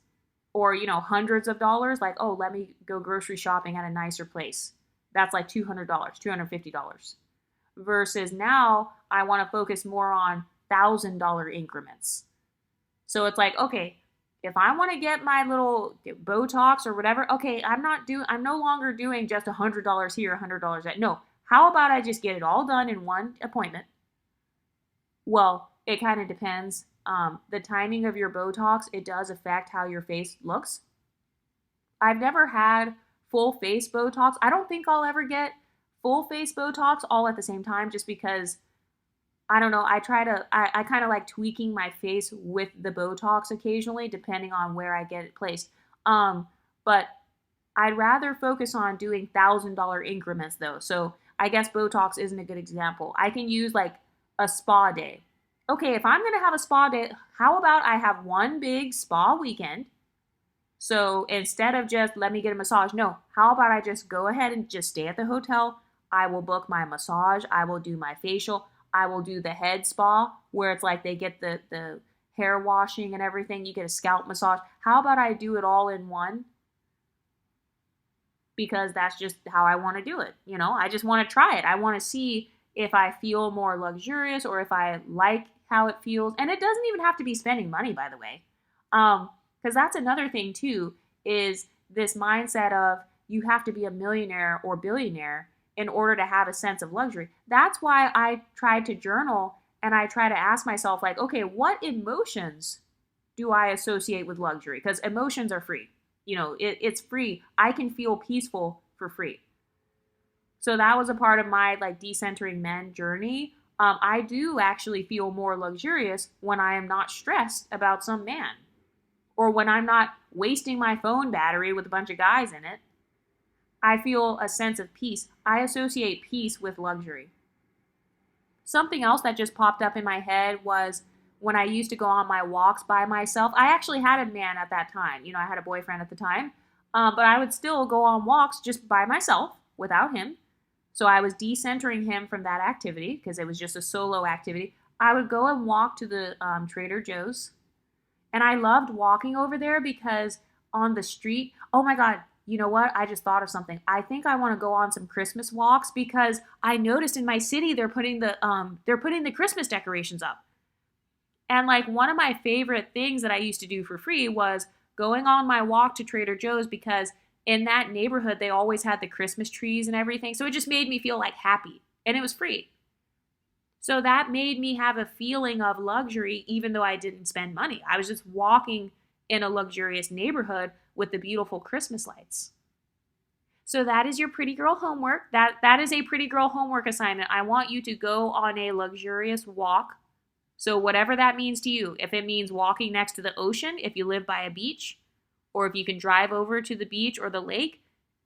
or, hundreds of dollars. Like, oh, let me go grocery shopping at a nicer place. That's like $200, $250. Versus now, I want to focus more on $1,000 increments. So it's like, okay, if I want to get my little Botox or whatever, okay, I'm no longer doing just $100 here, $100 there. No, how about I just get it all done in one appointment? Well, it kind of depends. The timing of your Botox, it does affect how your face looks. I've never had full face Botox. I don't think I'll ever get full face Botox all at the same time just because I don't know. I kind of like tweaking my face with the Botox occasionally, depending on where I get it placed. But I'd rather focus on doing $1,000 increments though. So I guess Botox isn't a good example. I can use like a spa day. Okay, if I'm going to have a spa day, how about I have one big spa weekend? So instead of just let me get a massage, no, how about I just go ahead and just stay at the hotel? I will book my massage. I will do my facial. I will do the head spa where it's like they get the hair washing and everything. You get a scalp massage. How about I do it all in one? Because that's just how I want to do it. I just want to try it. I want to see if I feel more luxurious or if I like how it feels. And it doesn't even have to be spending money, by the way. Because that's another thing too, is this mindset of you have to be a millionaire or billionaire in order to have a sense of luxury. That's why I try to journal and I try to ask myself, like, okay, what emotions do I associate with luxury? Because emotions are free. It's free. I can feel peaceful for free. So that was a part of my like decentering men journey. I do actually feel more luxurious when I am not stressed about some man, or when I'm not wasting my phone battery with a bunch of guys in it. I feel a sense of peace. I associate peace with luxury. Something else that just popped up in my head was when I used to go on my walks by myself. I actually had a man at that time. I had a boyfriend at the time. But I would still go on walks just by myself without him. So I was decentering him from that activity because it was just a solo activity. I would go and walk to the Trader Joe's. And I loved walking over there because on the street, oh my God, you know what? I just thought of something. I think I want to go on some Christmas walks because I noticed in my city they're putting the Christmas decorations up. And like one of my favorite things that I used to do for free was going on my walk to Trader Joe's because in that neighborhood they always had the Christmas trees and everything. So it just made me feel like happy and it was free. So that made me have a feeling of luxury even though I didn't spend money. I was just walking in a luxurious neighborhood with the beautiful Christmas lights. So that is your pretty girl homework. That is a pretty girl homework assignment. I want you to go on a luxurious walk. So whatever that means to you, if it means walking next to the ocean, if you live by a beach, or if you can drive over to the beach or the lake,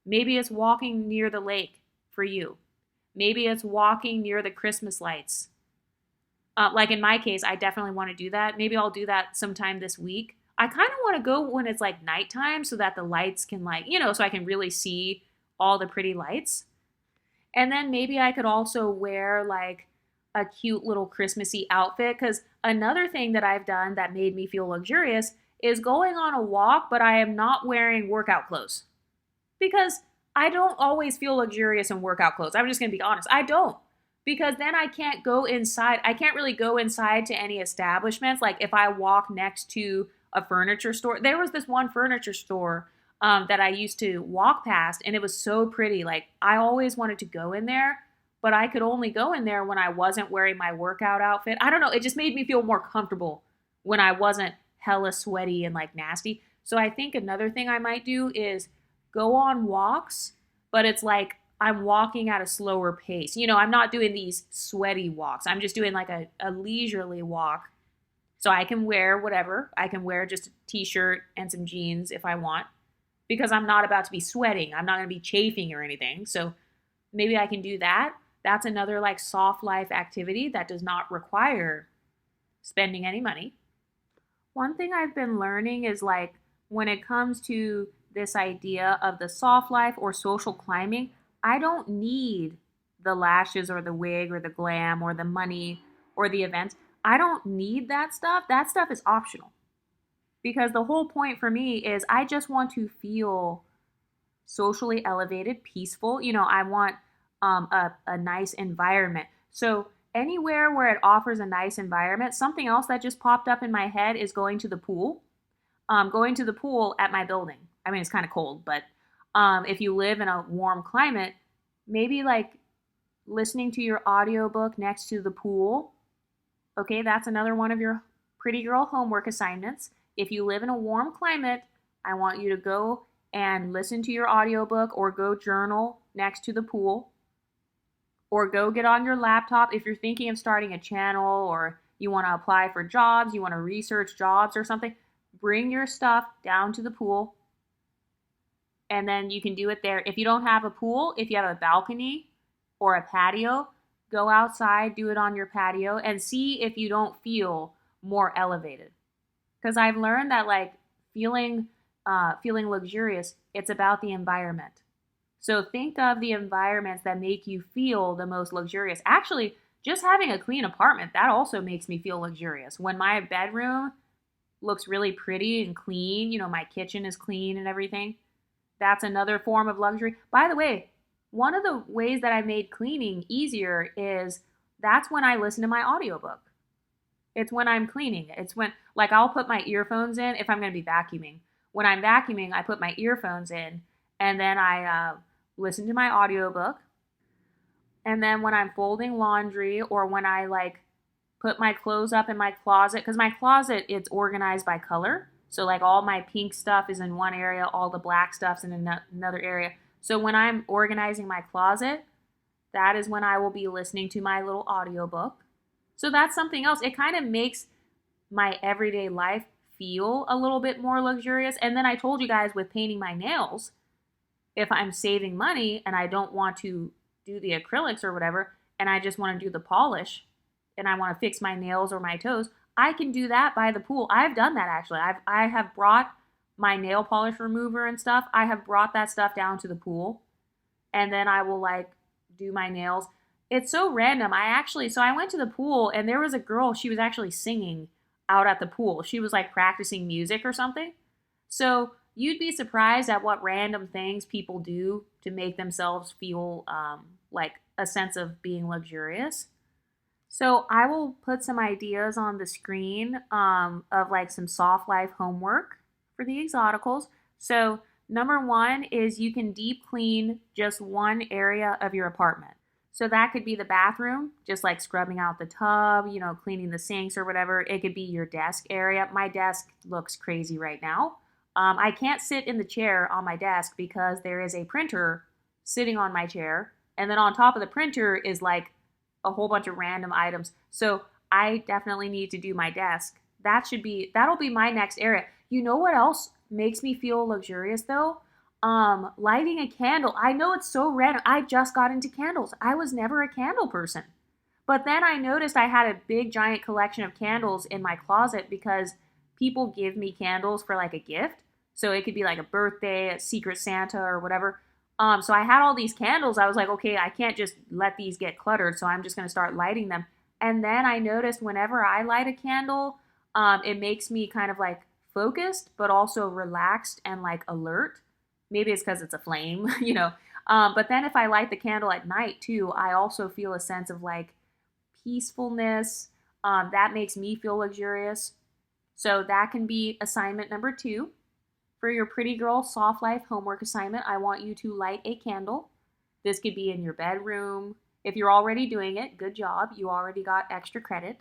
maybe it's walking near the lake for you. Maybe it's walking near the Christmas lights. Like in my case, I definitely want to do that. Maybe I'll do that sometime this week. I kind of want to go when it's like nighttime so that the lights can so I can really see all the pretty lights. And then maybe I could also wear like a cute little Christmassy outfit, because another thing that I've done that made me feel luxurious is going on a walk, but I am not wearing workout clothes. Because I don't always feel luxurious in workout clothes. I'm just going to be honest. I don't. Because then I can't go inside. I can't really go inside to any establishments. Like if I walk next to a furniture store. There was this one furniture store that I used to walk past, and it was so pretty. Like I always wanted to go in there, but I could only go in there when I wasn't wearing my workout outfit. I don't know. It just made me feel more comfortable when I wasn't hella sweaty and like nasty. So I think another thing I might do is go on walks, but it's like I'm walking at a slower pace. I'm not doing these sweaty walks. I'm just doing like a leisurely walk. So I can wear whatever. I can wear just a t-shirt and some jeans if I want, because I'm not about to be sweating. I'm not going to be chafing or anything. So maybe I can do that. That's another like soft life activity that does not require spending any money. One thing I've been learning is like when it comes to this idea of the soft life or social climbing, I don't need the lashes or the wig or the glam or the money or the events. I don't need that stuff. That stuff is optional. Because the whole point for me is I just want to feel socially elevated, peaceful. I want a nice environment. So anywhere where it offers a nice environment, something else that just popped up in my head is going to the pool. Going to the pool at my building. I mean, it's kind of cold, but if you live in a warm climate, maybe like listening to your audiobook next to the pool. Okay, that's another one of your pretty girl homework assignments. If you live in a warm climate, I want you to go and listen to your audiobook or go journal next to the pool, or go get on your laptop if you're thinking of starting a channel or you want to apply for jobs, you want to research jobs or something. Bring your stuff down to the pool, and then you can do it there. If you don't have a pool, if you have a balcony or a patio, go outside, do it on your patio, and see if you don't feel more elevated. Because I've learned that like feeling luxurious, it's about the environment. So think of the environments that make you feel the most luxurious. Actually, just having a clean apartment, that also makes me feel luxurious. When my bedroom looks really pretty and clean, my kitchen is clean and everything, that's another form of luxury. By the way, one of the ways that I made cleaning easier is that's when I listen to my audiobook. It's when I'm cleaning. It's when, like, I'll put my earphones in if I'm going to be vacuuming. When I'm vacuuming, I put my earphones in and then I listen to my audiobook. And then when I'm folding laundry or when I like put my clothes up in my closet, because my closet it's organized by color. So like all my pink stuff is in one area, all the black stuff's in another area. So when I'm organizing my closet, that is when I will be listening to my little audiobook. So that's something else. It kind of makes my everyday life feel a little bit more luxurious. And then I told you guys with painting my nails, if I'm saving money and I don't want to do the acrylics or whatever, and I just want to do the polish and I want to fix my nails or my toes, I can do that by the pool. I've done that actually. I have brought my nail polish remover and stuff. I have brought that stuff down to the pool and then I will like do my nails. It's so random. I went to the pool and there was a girl, she was actually singing out at the pool. She was like practicing music or something. So you'd be surprised at what random things people do to make themselves feel like a sense of being luxurious. So I will put some ideas on the screen of like some soft life homework for the exoticals. So number one is you can deep clean just one area of your apartment. So that could be the bathroom, just like scrubbing out the tub, cleaning the sinks or whatever. It could be your desk area. My desk looks crazy right now. I can't sit in the chair on my desk because there is a printer sitting on my chair. And then on top of the printer is like a whole bunch of random items. So I definitely need to do my desk. That'll be my next area. You know what else makes me feel luxurious though? Lighting a candle. I know it's so random. I just got into candles. I was never a candle person. But then I noticed I had a big giant collection of candles in my closet because people give me candles for like a gift. So it could be like a birthday, a secret Santa or whatever. So I had all these candles. I was like, okay, I can't just let these get cluttered. So I'm just going to start lighting them. And then I noticed whenever I light a candle, it makes me kind of like focused, but also relaxed and like alert. Maybe it's because it's a flame, But then if I light the candle at night too, I also feel a sense of like peacefulness. That makes me feel luxurious. So that can be assignment number 2. For your pretty girl soft life homework assignment, I want you to light a candle. This could be in your bedroom. If you're already doing it, good job. You already got extra credit.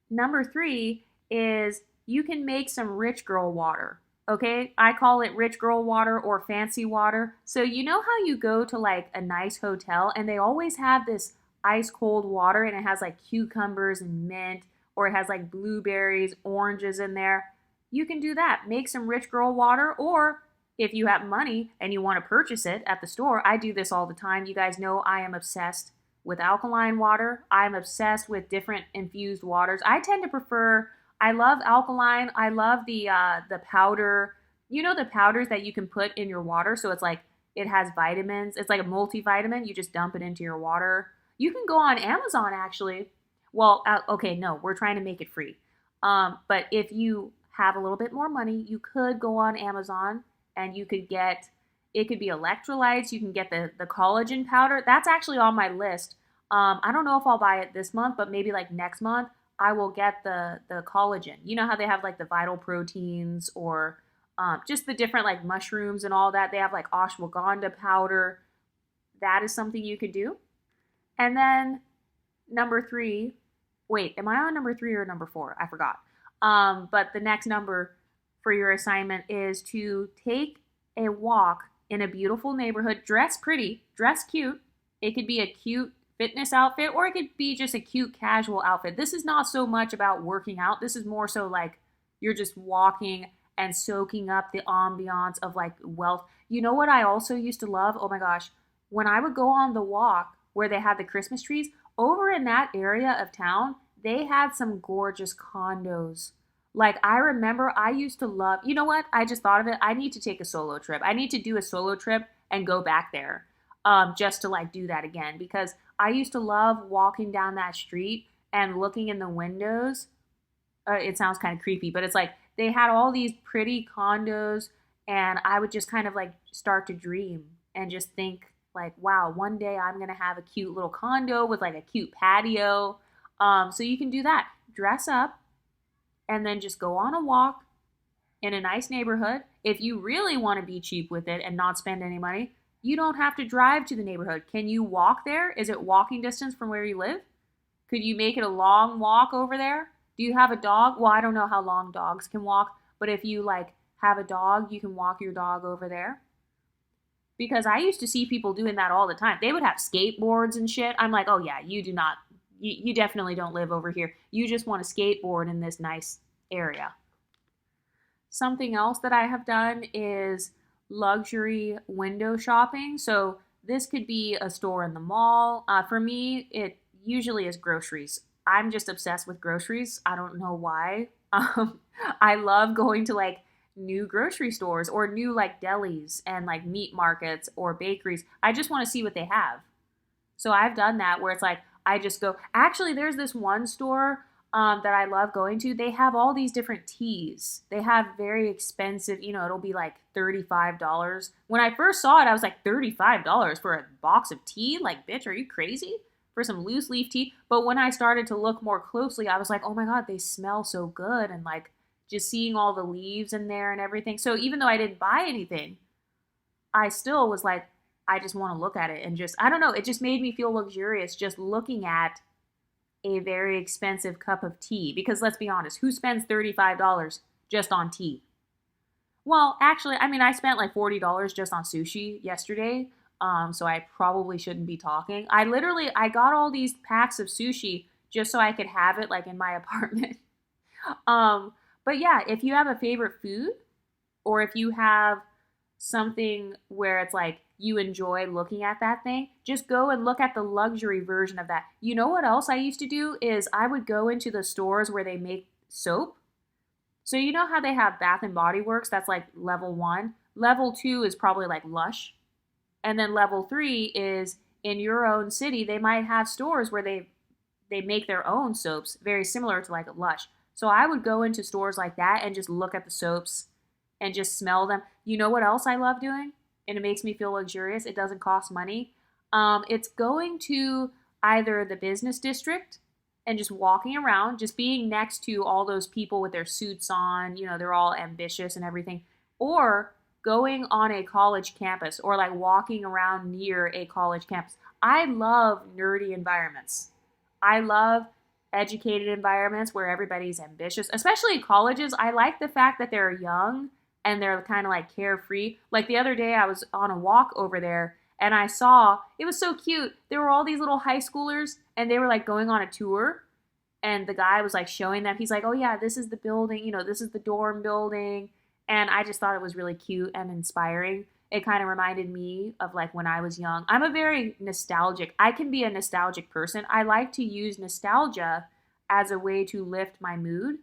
Number 3 is you can make some rich girl water. Okay, I call it rich girl water or fancy water. So you know how you go to like a nice hotel and they always have this ice cold water and it has like cucumbers and mint, or it has like blueberries, oranges in there. You can do that. Make some rich girl water, or if you have money and you want to purchase it at the store, I do this all the time. You guys know I am obsessed with alkaline water. I'm obsessed with different infused waters. I love alkaline. I love the powder. You know the powders that you can put in your water, so it's like it has vitamins. It's like a multivitamin. You just dump it into your water. You can go on Amazon actually. Well, okay, no, we're trying to make it free. But if you have a little bit more money, you could go on Amazon and you could get, it could be electrolytes. You can get the collagen powder. That's actually on my list. I don't know if I'll buy it this month, but maybe like next month I will get the collagen. You know how they have like the vital proteins or just the different like mushrooms and all that. They have like ashwagandha powder. That is something you could do. And then number 3, wait, am I on number 3 or number 4? I forgot. But the next number for your assignment is to take a walk in a beautiful neighborhood. Dress pretty, dress cute. It could be a cute fitness outfit or it could be just a cute casual outfit. This is not so much about working out. This is more so like you're just walking and soaking up the ambiance of like wealth. You know what I also used to love? Oh my gosh. When I would go on the walk where they had the Christmas trees, over in that area of town, they had some gorgeous condos. Like I remember I used to love, you know what? I just thought of it. I need to take a solo trip. I need to do a solo trip and go back there just to like do that again because I used to love walking down that street and looking in the windows. It sounds kind of creepy, but it's like they had all these pretty condos and I would just kind of like start to dream and just think like, wow, one day I'm going to have a cute little condo with like a cute patio. So you can do that. Dress up and then just go on a walk in a nice neighborhood. If you really want to be cheap with it and not spend any money, you don't have to drive to the neighborhood. Can you walk there? Is it walking distance from where you live? Could you make it a long walk over there? Do you have a dog? Well, I don't know how long dogs can walk, but if you like have a dog, you can walk your dog over there. Because I used to see people doing that all the time. They would have skateboards and shit. I'm like, oh yeah, you do not, you definitely don't live over here. You just want to skateboard in this nice area. Something else that I have done is luxury window shopping. So this could be a store in the mall. For me, it usually is groceries. I'm just obsessed with groceries. I don't know why. I love going to like new grocery stores or new like delis and like meat markets or bakeries. I just want to see what they have. So I've done that where it's like I just go. Actually, there's this one store that I love going to. They have all these different teas. They have very expensive, it'll be like $35. When I first saw it, I was like, $35 for a box of tea? Like, bitch, are you crazy? For some loose leaf tea. But when I started to look more closely, I was like, oh my God, they smell so good. And like just seeing all the leaves in there and everything. So even though I didn't buy anything, I still was like, I just want to look at it and just, I don't know, it just made me feel luxurious just looking at a very expensive cup of tea. Because let's be honest, who spends $35 just on tea? Well, actually, I mean, I spent like $40 just on sushi yesterday. So I probably shouldn't be talking. I got all these packs of sushi just so I could have it like in my apartment. um, but yeah, if you have a favorite food or if you have something where it's like you enjoy looking at that thing, just go and look at the luxury version of that. You know what else I used to do is I would go into the stores where they make soap. So you know how they have Bath and Body Works, that's like level 1. Level 2 is probably like Lush. And then level 3 is in your own city, they might have stores where they make their own soaps, very similar to like a Lush. So I would go into stores like that and just look at the soaps and just smell them. You know what else I love doing? And it makes me feel luxurious. It doesn't cost money. It's going to either the business district and just walking around, just being next to all those people with their suits on, they're all ambitious and everything, or going on a college campus or like walking around near a college campus. I love nerdy environments. I love educated environments where everybody's ambitious, especially colleges. I like the fact that they're young and they're kind of like carefree. Like the other day I was on a walk over there and I saw, it was so cute. There were all these little high schoolers and they were like going on a tour and the guy was like showing them. He's like, oh yeah, this is the building, this is the dorm building. And I just thought it was really cute and inspiring. It kind of reminded me of like when I was young. I'm a very nostalgic, I can be a nostalgic person. I like to use nostalgia as a way to lift my mood.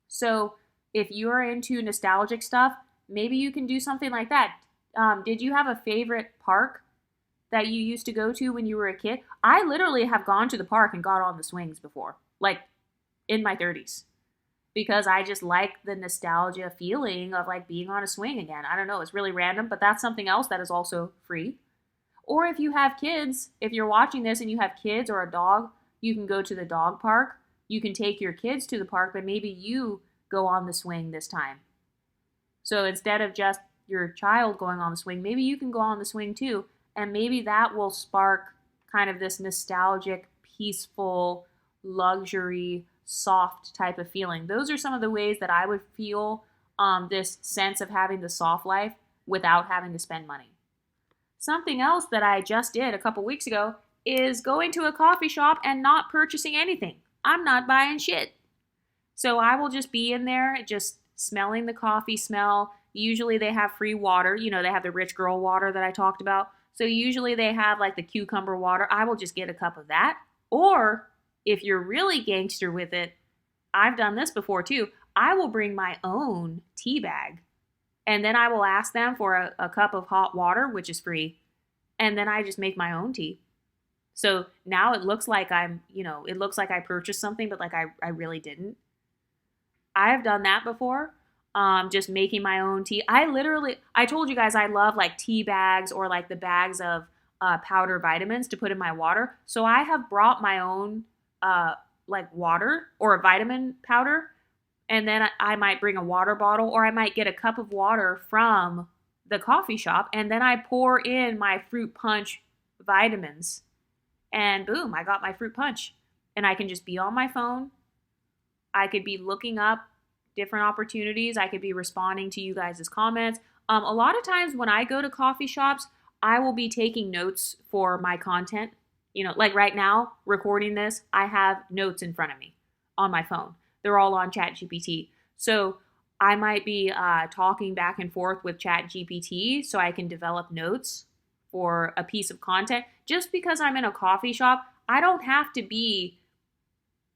So if you're into nostalgic stuff, maybe you can do something like that. Did you have a favorite park that you used to go to when you were a kid? I literally have gone to the park and got on the swings before, like in my 30s. Because I just like the nostalgia feeling of like being on a swing again. I don't know, it's really random, but that's something else that is also free. Or if you have kids, if you're watching this and you have kids or a dog, you can go to the dog park. You can take your kids to the park, but maybe you go on the swing this time. So instead of just your child going on the swing, maybe you can go on the swing too. And maybe that will spark kind of this nostalgic, peaceful, luxury, soft type of feeling. Those are some of the ways that I would feel this sense of having the soft life without having to spend money. Something else that I just did a couple weeks ago is going to a coffee shop and not purchasing anything. I'm not buying shit. So I will just be in there just smelling the coffee smell. Usually they have free water. They have the rich girl water that I talked about. So usually they have like the cucumber water. I will just get a cup of that. Or if you're really gangster with it, I've done this before too. I will bring my own tea bag and then I will ask them for a cup of hot water, which is free. And then I just make my own tea. So now it looks like it looks like I purchased something, but like I really didn't. I have done that before. Just making my own tea. I told you guys I love like tea bags or like the bags of powder vitamins to put in my water. So I have brought my own like water or a vitamin powder And then I might bring a water bottle, or I might get a cup of water from the coffee shop, and then I pour in my fruit punch vitamins, and boom, I got my fruit punch. And I can just be on my phone. I could be looking up different opportunities. I could be responding to you guys' comments. A lot of times when I go to coffee shops, I will be taking notes for my content. Like right now, recording this, I have notes in front of me on my phone. They're all on ChatGPT. So I might be talking back and forth with ChatGPT so I can develop notes for a piece of content. Just because I'm in a coffee shop, I don't have to be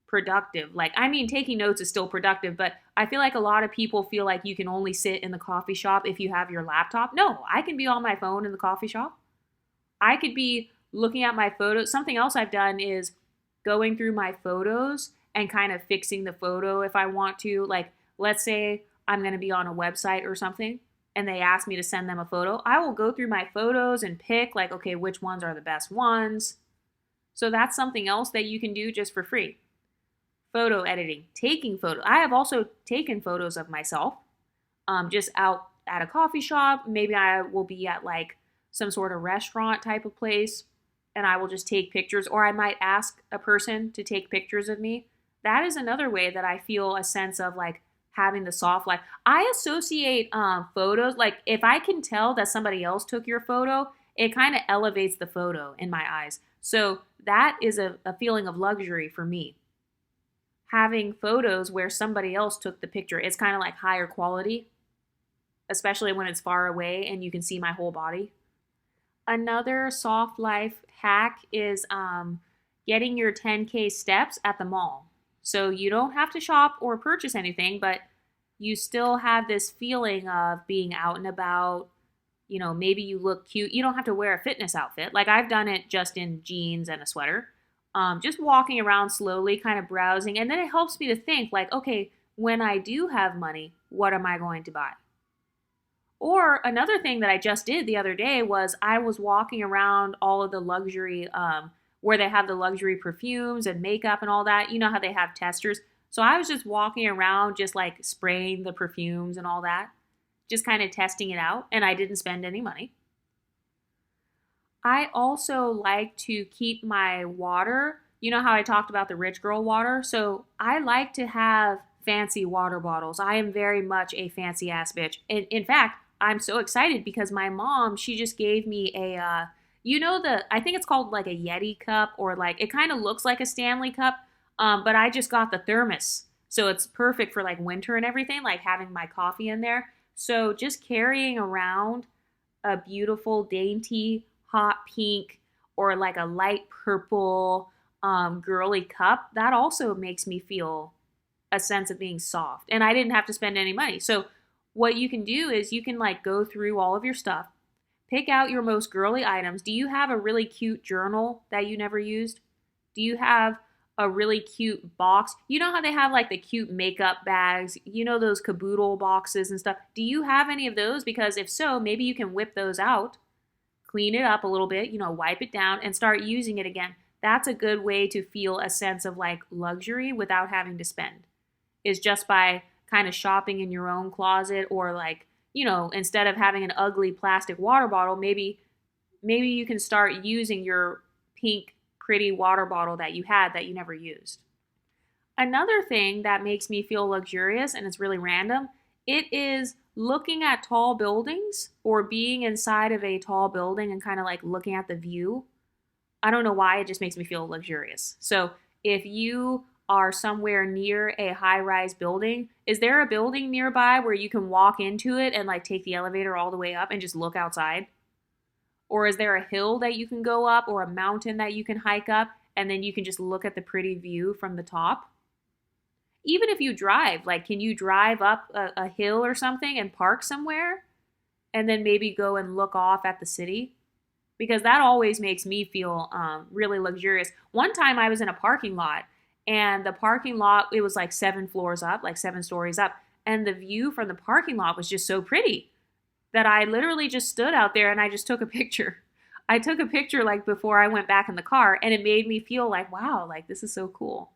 productive. Like, I mean, taking notes is still productive, but I feel like a lot of people feel like you can only sit in the coffee shop if you have your laptop. No, I can be on my phone in the coffee shop. I could be looking at my photos. Something else I've done is going through my photos and kind of fixing the photo if I want to. Like, let's say I'm going to be on a website or something and they ask me to send them a photo. I will go through my photos and pick, like, okay, which ones are the best ones. So that's something else that you can do just for free. Photo editing, taking photos. I have also taken photos of myself just out at a coffee shop. Maybe I will be at like some sort of restaurant type of place and I will just take pictures, or I might ask a person to take pictures of me. That is another way that I feel a sense of like having the soft life. I associate photos, like if I can tell that somebody else took your photo, it kind of elevates the photo in my eyes. So that is a feeling of luxury for me. Having photos where somebody else took the picture, it's kind of like higher quality, especially when it's far away and you can see my whole body. Another soft life hack is getting your 10K steps at the mall. So you don't have to shop or purchase anything, but you still have this feeling of being out and about. Maybe you look cute. You don't have to wear a fitness outfit. Like I've done it just in jeans and a sweater. Just walking around slowly, kind of browsing. And then it helps me to think like, okay, when I do have money, what am I going to buy? Or another thing that I just did the other day was I was walking around all of the luxury, where they have the luxury perfumes and makeup and all that. You know how they have testers. So I was just walking around, just like spraying the perfumes and all that, just kind of testing it out. And I didn't spend any money. I also like to keep my water. You know how I talked about the rich girl water? So I like to have fancy water bottles. I am very much a fancy ass bitch. In fact, I'm so excited because my mom, she just gave me I think it's called like a Yeti cup, or like, it kind of looks like a Stanley cup, but I just got the thermos. So it's perfect for like winter and everything, like having my coffee in there. So just carrying around a beautiful, dainty, hot pink or like a light purple girly cup, that also makes me feel a sense of being soft. And I didn't have to spend any money. So what you can do is you can like go through all of your stuff, pick out your most girly items. Do you have a really cute journal that you never used? Do you have a really cute box? You know how they have like the cute makeup bags, those caboodle boxes and stuff. Do you have any of those? Because if so, maybe you can whip those out, clean it up a little bit, wipe it down and start using it again. That's a good way to feel a sense of like luxury without having to spend, is just by kind of shopping in your own closet, or like, instead of having an ugly plastic water bottle, maybe you can start using your pink pretty water bottle that you had that you never used. Another thing that makes me feel luxurious, and it's really random, it is looking at tall buildings or being inside of a tall building and kind of like looking at the view. I don't know why, it just makes me feel luxurious. So if you are somewhere near a high-rise building, is there a building nearby where you can walk into it and like take the elevator all the way up and just look outside? Or is there a hill that you can go up, or a mountain that you can hike up, and then you can just look at the pretty view from the top? Even if you drive, like, can you drive up a hill or something and park somewhere and then maybe go and look off at the city? Because that always makes me feel really luxurious. One time I was in a parking lot, and the parking lot, it was like 7 floors up, like 7 stories up. And the view from the parking lot was just so pretty that I literally just stood out there and I just took a picture. I took a picture like before I went back in the car, and it made me feel like, wow, like this is so cool.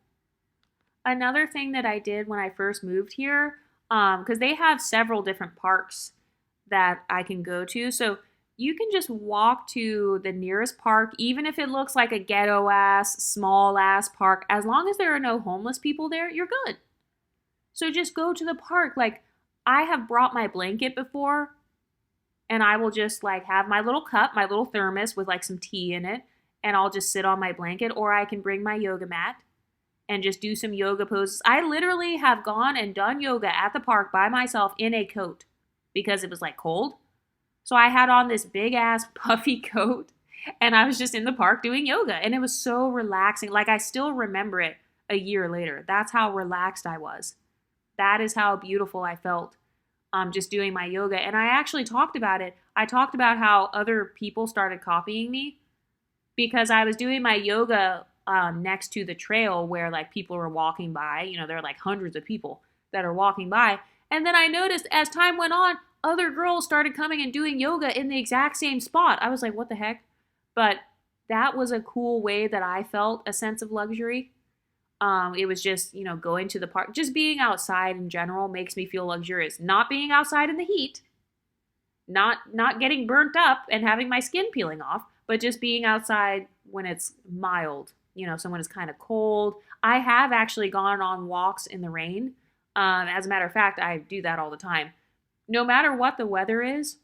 Another thing that I did when I first moved here, because they have several different parks that I can go to. So you can just walk to the nearest park, even if it looks like a ghetto ass, small ass park. As long as there are no homeless people there, you're good. So just go to the park. Like, I have brought my blanket before, and I will just like have my little cup, my little thermos with like some tea in it, and I'll just sit on my blanket, or I can bring my yoga mat and just do some yoga poses. I literally have gone and done yoga at the park by myself in a coat because it was like cold. So I had on this big ass puffy coat and I was just in the park doing yoga, and it was so relaxing. Like, I still remember it a year later. That's how relaxed I was. That is how beautiful I felt, just doing my yoga. And I actually talked about it. I talked about how other people started copying me because I was doing my yoga next to the trail where like people were walking by. There are like hundreds of people that are walking by. And then I noticed as time went on, other girls started coming and doing yoga in the exact same spot. I was like, what the heck? But that was a cool way that I felt a sense of luxury. It was just, going to the park, just being outside in general makes me feel luxurious. Not being outside in the heat, not getting burnt up and having my skin peeling off, but just being outside when it's mild, so when it's kind of cold. I have actually gone on walks in the rain. As a matter of fact, I do that all the time. No matter what the weather is,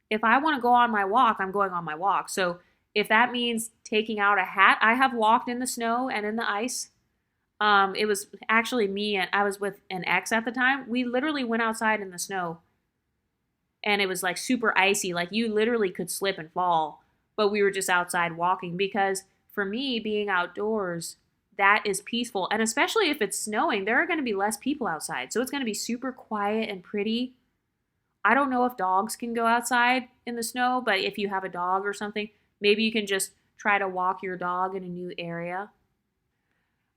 if I want to go on my walk, I'm going on my walk. So if that means taking out a hat, I have walked in the snow and in the ice. It was actually me, and I was with an ex at the time. We literally went outside in the snow, and it was like super icy. Like, you literally could slip and fall, but we were just outside walking because for me, being outdoors, that is peaceful. And especially if it's snowing, there are going to be less people outside. So it's going to be super quiet and pretty. I don't know if dogs can go outside in the snow, but if you have a dog or something, maybe you can just try to walk your dog in a new area.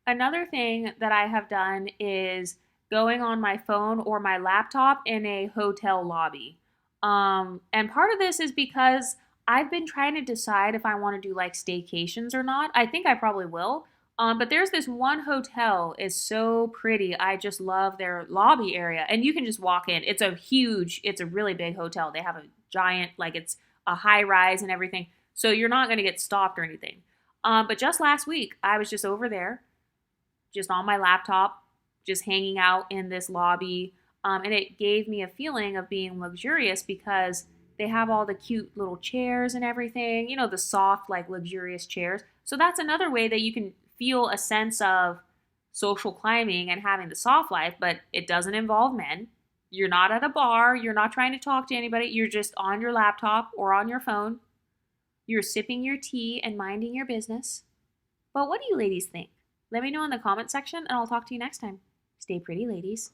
Another thing that I have done is going on my phone or my laptop in a hotel lobby. And part of this is because I've been trying to decide if I want to do like staycations or not. I think I probably will. But there's this one hotel is so pretty. I just love their lobby area, and you can just walk in. It's a really big hotel. They have a giant, like, it's a high rise and everything. So you're not going to get stopped or anything. But just last week, I was just over there, just on my laptop, just hanging out in this lobby. And it gave me a feeling of being luxurious because they have all the cute little chairs and everything, the soft, like, luxurious chairs. So that's another way that you can feel a sense of social climbing and having the soft life, but it doesn't involve men. You're not at a bar. You're not trying to talk to anybody. You're just on your laptop or on your phone. You're sipping your tea and minding your business. But what do you ladies think? Let me know in the comment section, and I'll talk to you next time. Stay pretty, ladies.